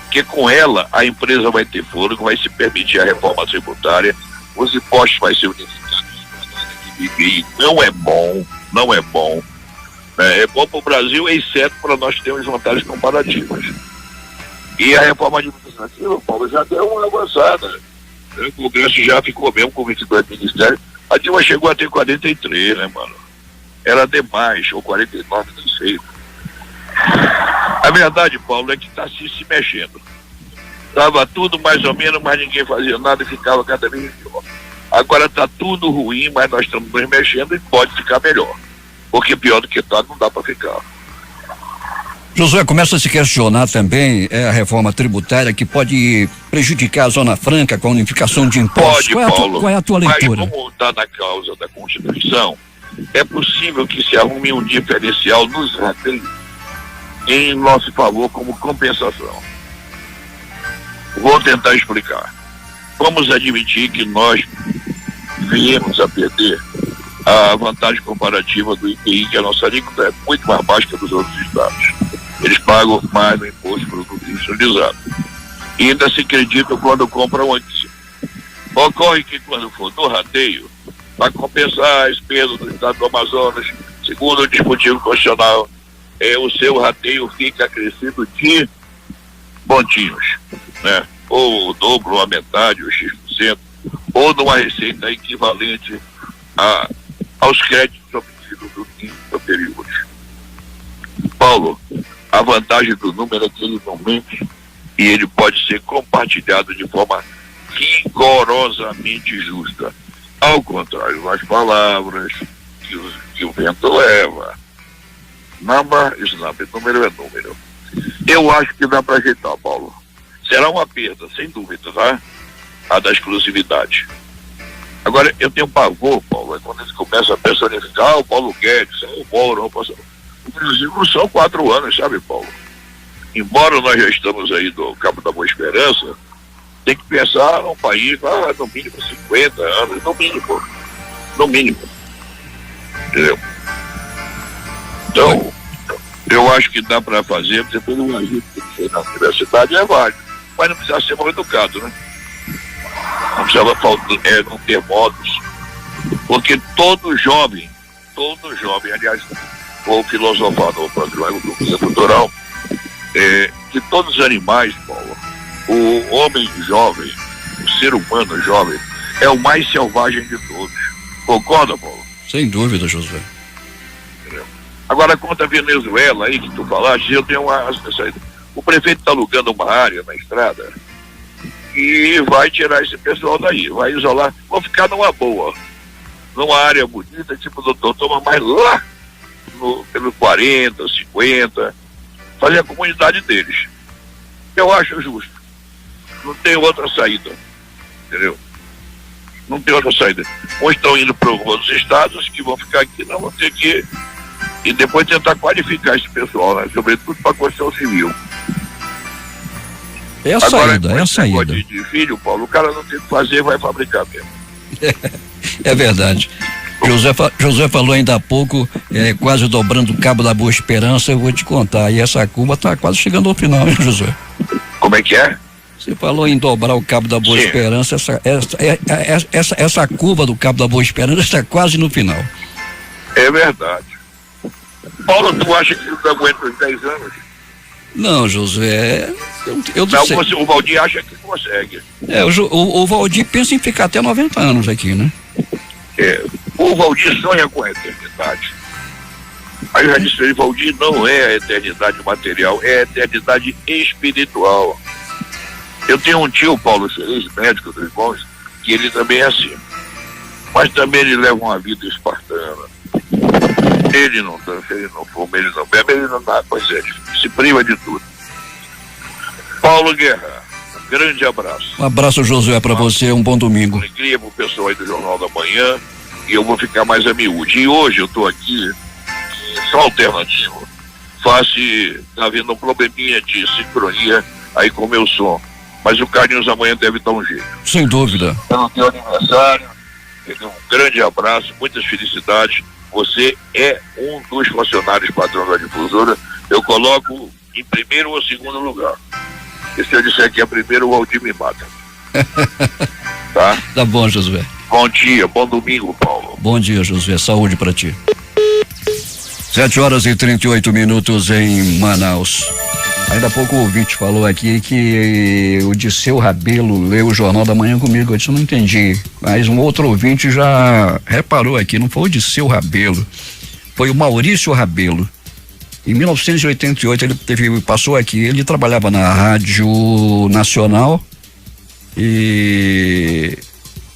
Porque com ela, a empresa vai ter fôlego, vai se permitir a reforma tributária, os impostos vai ser unificados, não é bom. É bom para o Brasil, exceto para nós termos vantagens comparativas. E a reforma administrativa, Paulo, já deu uma avançada. O Congresso já ficou mesmo com 22 ministérios. A Dilma chegou a ter 43, né, mano? Era demais, ou 49, não sei. A verdade, Paulo, é que está se mexendo. Estava tudo mais ou menos, mas ninguém fazia nada e ficava cada vez pior. Agora está tudo ruim, mas nós estamos nos mexendo e pode ficar melhor. Porque pior do que está, não dá para ficar. Josué, começa a se questionar também a reforma tributária que pode prejudicar a Zona Franca com a unificação de impostos. Pode, Paulo. Qual é a tua leitura? Mas como está na causa da Constituição, é possível que se arrume um diferencial nos rateios em nosso favor como compensação. Vou tentar explicar. Vamos admitir que nós viemos a perder a vantagem comparativa do IPI, que a nossa alíquota é muito mais baixa que a dos outros estados. Eles pagam mais no imposto de produto industrializado. E ainda se acreditam quando compram antes. Ocorre que quando for no rateio, para compensar as perdas do estado do Amazonas, segundo o dispositivo constitucional, o seu rateio fica acrescido de pontinhos, né? Ou o dobro, ou a metade, ou X%, ou numa receita equivalente aos créditos obtidos do período. Paulo, a vantagem do número é que ele não mente e ele pode ser compartilhado de forma rigorosamente justa. Ao contrário das palavras que o vento leva. Number is number, número é número. Eu acho que dá para ajeitar, Paulo. Será uma perda, sem dúvida, tá? A da exclusividade. Agora, eu tenho pavor, Paulo, é quando eles começam a personificar o Paulo Guedes, o Moro, o Brasil não são 4 anos, sabe, Paulo? Embora nós já estamos aí do Cabo da Boa Esperança, tem que pensar num país, no mínimo 50 anos, no mínimo. Entendeu? Então, eu acho que dá para fazer, depois um agente que fez na universidade é válido, mas não precisa ser mal educado, né? Não precisava não ter modos, porque todo jovem, aliás, vou filosofar no programa do Museu Cultural, que todos os animais, Paulo, o homem jovem, o ser humano jovem, é o mais selvagem de todos. Concorda, Paulo? Sem dúvida, Josué. Agora, quanto a Venezuela aí que tu falaste, eu tenho o prefeito está alugando uma área na estrada e vai tirar esse pessoal daí, vai isolar, vão ficar numa boa, numa área bonita, tipo Doutor Toma, mas lá, pelos 40, 50, fazer a comunidade deles. Eu acho justo. Não tem outra saída, entendeu? Não tem outra saída. Ou estão indo para outros estados que vão ficar aqui, não vão ter que e depois tentar qualificar esse pessoal, né? Sobretudo para a construção civil. É a saída, é a saída. De filho, Paulo, o cara não tem o que fazer, vai fabricar mesmo. É verdade. José falou ainda há pouco, quase dobrando o Cabo da Boa Esperança, eu vou te contar, e essa curva está quase chegando ao final, hein, José? Como é que é? Você falou em dobrar o Cabo da Boa Esperança, essa curva do Cabo da Boa Esperança está quase no final. É verdade. Paulo, tu acha que não aguenta os 10 anos? Não, Josué, eu não sei. O Valdir acha que consegue. O Valdir pensa em ficar até 90 anos aqui, né? O Valdir sonha com a eternidade. Aí eu já disse ele, Valdir não é a eternidade material, é a eternidade espiritual. Eu tenho um tio, Paulo Feliz, médico dos bons, que ele também é assim. Mas também ele leva uma vida espartana. Ele não dança, ele não fuma, ele não bebe, ele não dá, pois é, se priva de tudo. Paulo Guerra, um grande abraço. Um abraço, Josué, para você, um bom domingo. Alegria pro pessoal aí do Jornal da Manhã, e eu vou ficar mais a miúde. E hoje eu tô aqui, só alternativo. Tá havendo um probleminha de sincronia aí com o meu som. Mas o Carlinhos amanhã deve dar um jeito. Sem dúvida. Pelo teu aniversário, um grande abraço, muitas felicidades. Você é um dos funcionários patrões da difusora. Eu coloco em primeiro ou segundo lugar. E se eu disser que é primeiro, o Valdir me mata. Tá? Tá bom, Josué. Bom dia, bom domingo, Paulo. Bom dia, Josué. Saúde para ti. 7h38 em Manaus. Ainda há pouco o ouvinte falou aqui que o Disseu Rabelo leu o Jornal da Manhã comigo. Eu disse, não entendi. Mas um outro ouvinte já reparou aqui, não foi o Disseu Rabelo, foi o Maurício Rabelo. Em 1988 ele passou aqui, ele trabalhava na Rádio Nacional, e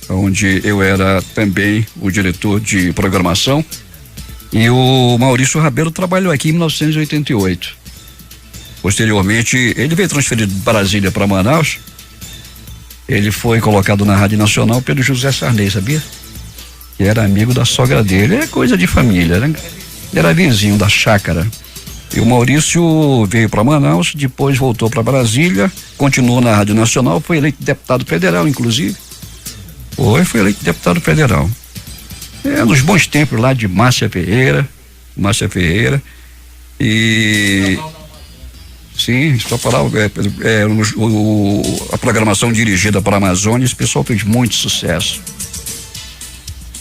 onde eu era também o diretor de programação, e o Maurício Rabelo trabalhou aqui em 1988. Posteriormente, ele veio transferido de Brasília para Manaus. Ele foi colocado na Rádio Nacional pelo José Sarney, sabia? Que era amigo da sogra dele, é coisa de família, né? Era vizinho da chácara. E o Maurício veio para Manaus, depois voltou para Brasília, continuou na Rádio Nacional, foi eleito deputado federal, inclusive. Foi eleito deputado federal. Nos bons tempos lá de Márcia Ferreira. E sim, só falar a programação dirigida para a Amazônia, esse pessoal fez muito sucesso.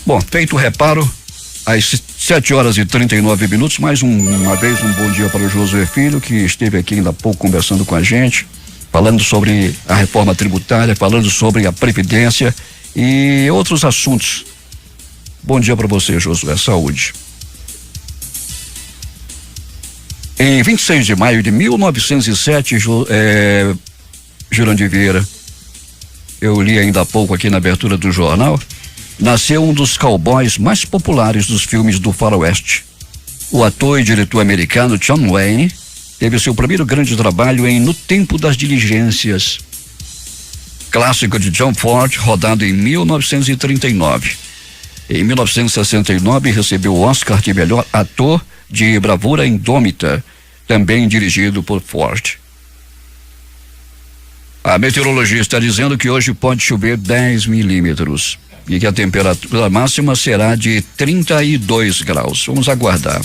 Bom, feito o reparo, às 7h39, mais uma vez um bom dia para o Josué Filho, que esteve aqui ainda há pouco conversando com a gente, falando sobre a reforma tributária, falando sobre a Previdência e outros assuntos. Bom dia para você, Josué, saúde. Em 26 de maio de 1907, Jurandir Vieira, eu li ainda há pouco aqui na abertura do jornal, nasceu um dos cowboys mais populares dos filmes do faroeste. O ator e diretor americano John Wayne teve seu primeiro grande trabalho em No Tempo das Diligências, clássico de John Ford, rodado em 1939. Em 1969 recebeu o Oscar de melhor ator de Bravura Indômita, também dirigido por Ford. A meteorologia está dizendo que hoje pode chover 10 milímetros e que a temperatura máxima será de 32 graus. Vamos aguardar.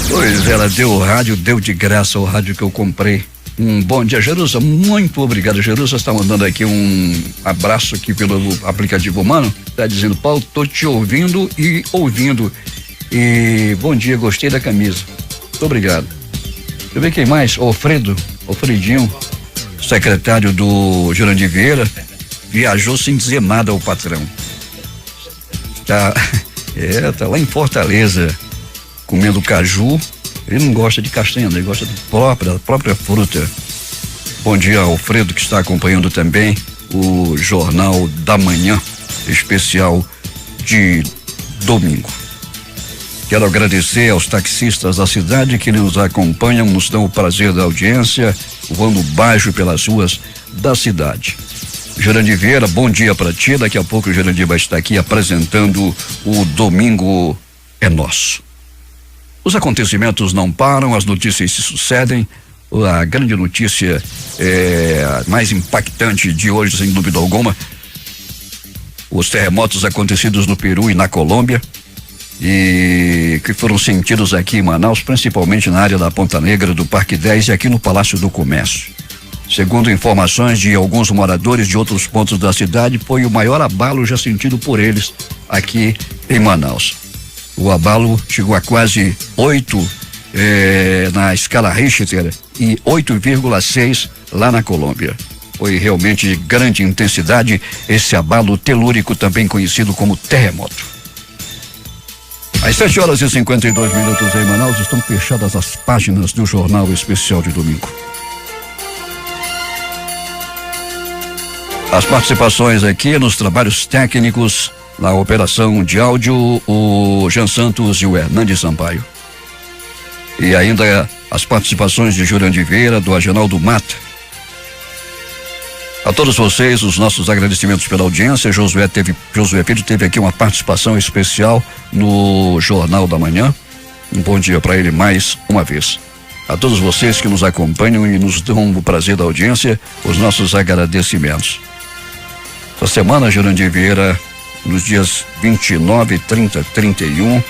Pois ela deu o rádio, deu de graça o rádio que eu comprei. Bom dia, Jerusa, muito obrigado. Jerusa está mandando aqui um abraço aqui pelo aplicativo humano, está dizendo: Paulo, tô te ouvindo e ouvindo, e bom dia, gostei da camisa, muito obrigado. Deixa eu ver quem mais. Alfredinho, secretário do Jurandir Vieira, viajou sem dizer nada ao patrão, tá lá em Fortaleza comendo caju. Ele não gosta de castanha, ele gosta da própria fruta. Bom dia, Alfredo, que está acompanhando também o Jornal da Manhã, especial de domingo. Quero agradecer aos taxistas da cidade que nos acompanham, nos dão o prazer da audiência, voando baixo pelas ruas da cidade. Jurandir Vieira, bom dia para ti. Daqui a pouco o Jurandir vai estar aqui apresentando o Domingo é Nosso. Os acontecimentos não param, as notícias se sucedem. A grande notícia a mais impactante de hoje, sem dúvida alguma, os terremotos acontecidos no Peru e na Colômbia, e que foram sentidos aqui em Manaus, principalmente na área da Ponta Negra, do Parque 10 e aqui no Palácio do Comércio. Segundo informações de alguns moradores de outros pontos da cidade, foi o maior abalo já sentido por eles aqui em Manaus. O abalo chegou a quase 8 na escala Richter e 8,6 lá na Colômbia. Foi realmente de grande intensidade esse abalo telúrico, também conhecido como terremoto. Às 7h52 em Manaus, estão fechadas as páginas do Jornal Especial de Domingo. As participações aqui nos trabalhos técnicos, na operação de áudio, o Jean Santos e o Hernandes Sampaio. E ainda as participações de Jurandir Vieira, do Agenaldo Mata. A todos vocês, os nossos agradecimentos pela audiência. Josué Pedro teve aqui uma participação especial no Jornal da Manhã. Um bom dia para ele mais uma vez. A todos vocês que nos acompanham e nos dão o prazer da audiência, os nossos agradecimentos. Essa semana, Jurandir Vieira, nos dias 29, 30, 31,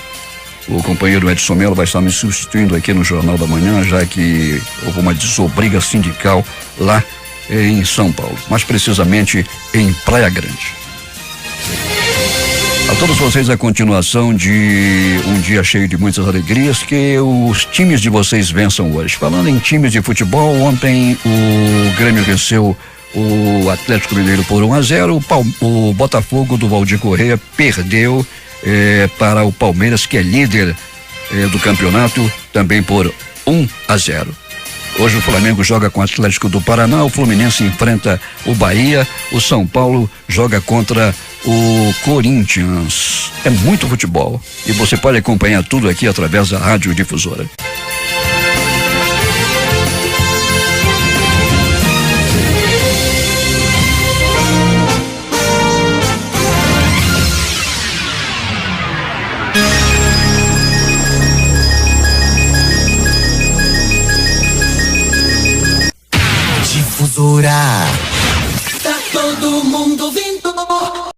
o companheiro Edson Mello vai estar me substituindo aqui no Jornal da Manhã, já que houve uma desobriga sindical lá em São Paulo, mais precisamente em Praia Grande. A todos vocês, a continuação de um dia cheio de muitas alegrias, que os times de vocês vençam hoje. Falando em times de futebol, ontem o Grêmio venceu o Atlético Mineiro por 1-0, o Botafogo do Valdir Correia perdeu para o Palmeiras, que é líder do campeonato, também por 1-0. Hoje o Flamengo joga com o Atlético do Paraná, o Fluminense enfrenta o Bahia, o São Paulo joga contra o Corinthians. É muito futebol e você pode acompanhar tudo aqui através da Rádio Difusora. Difusora. Tá todo mundo ouvindo.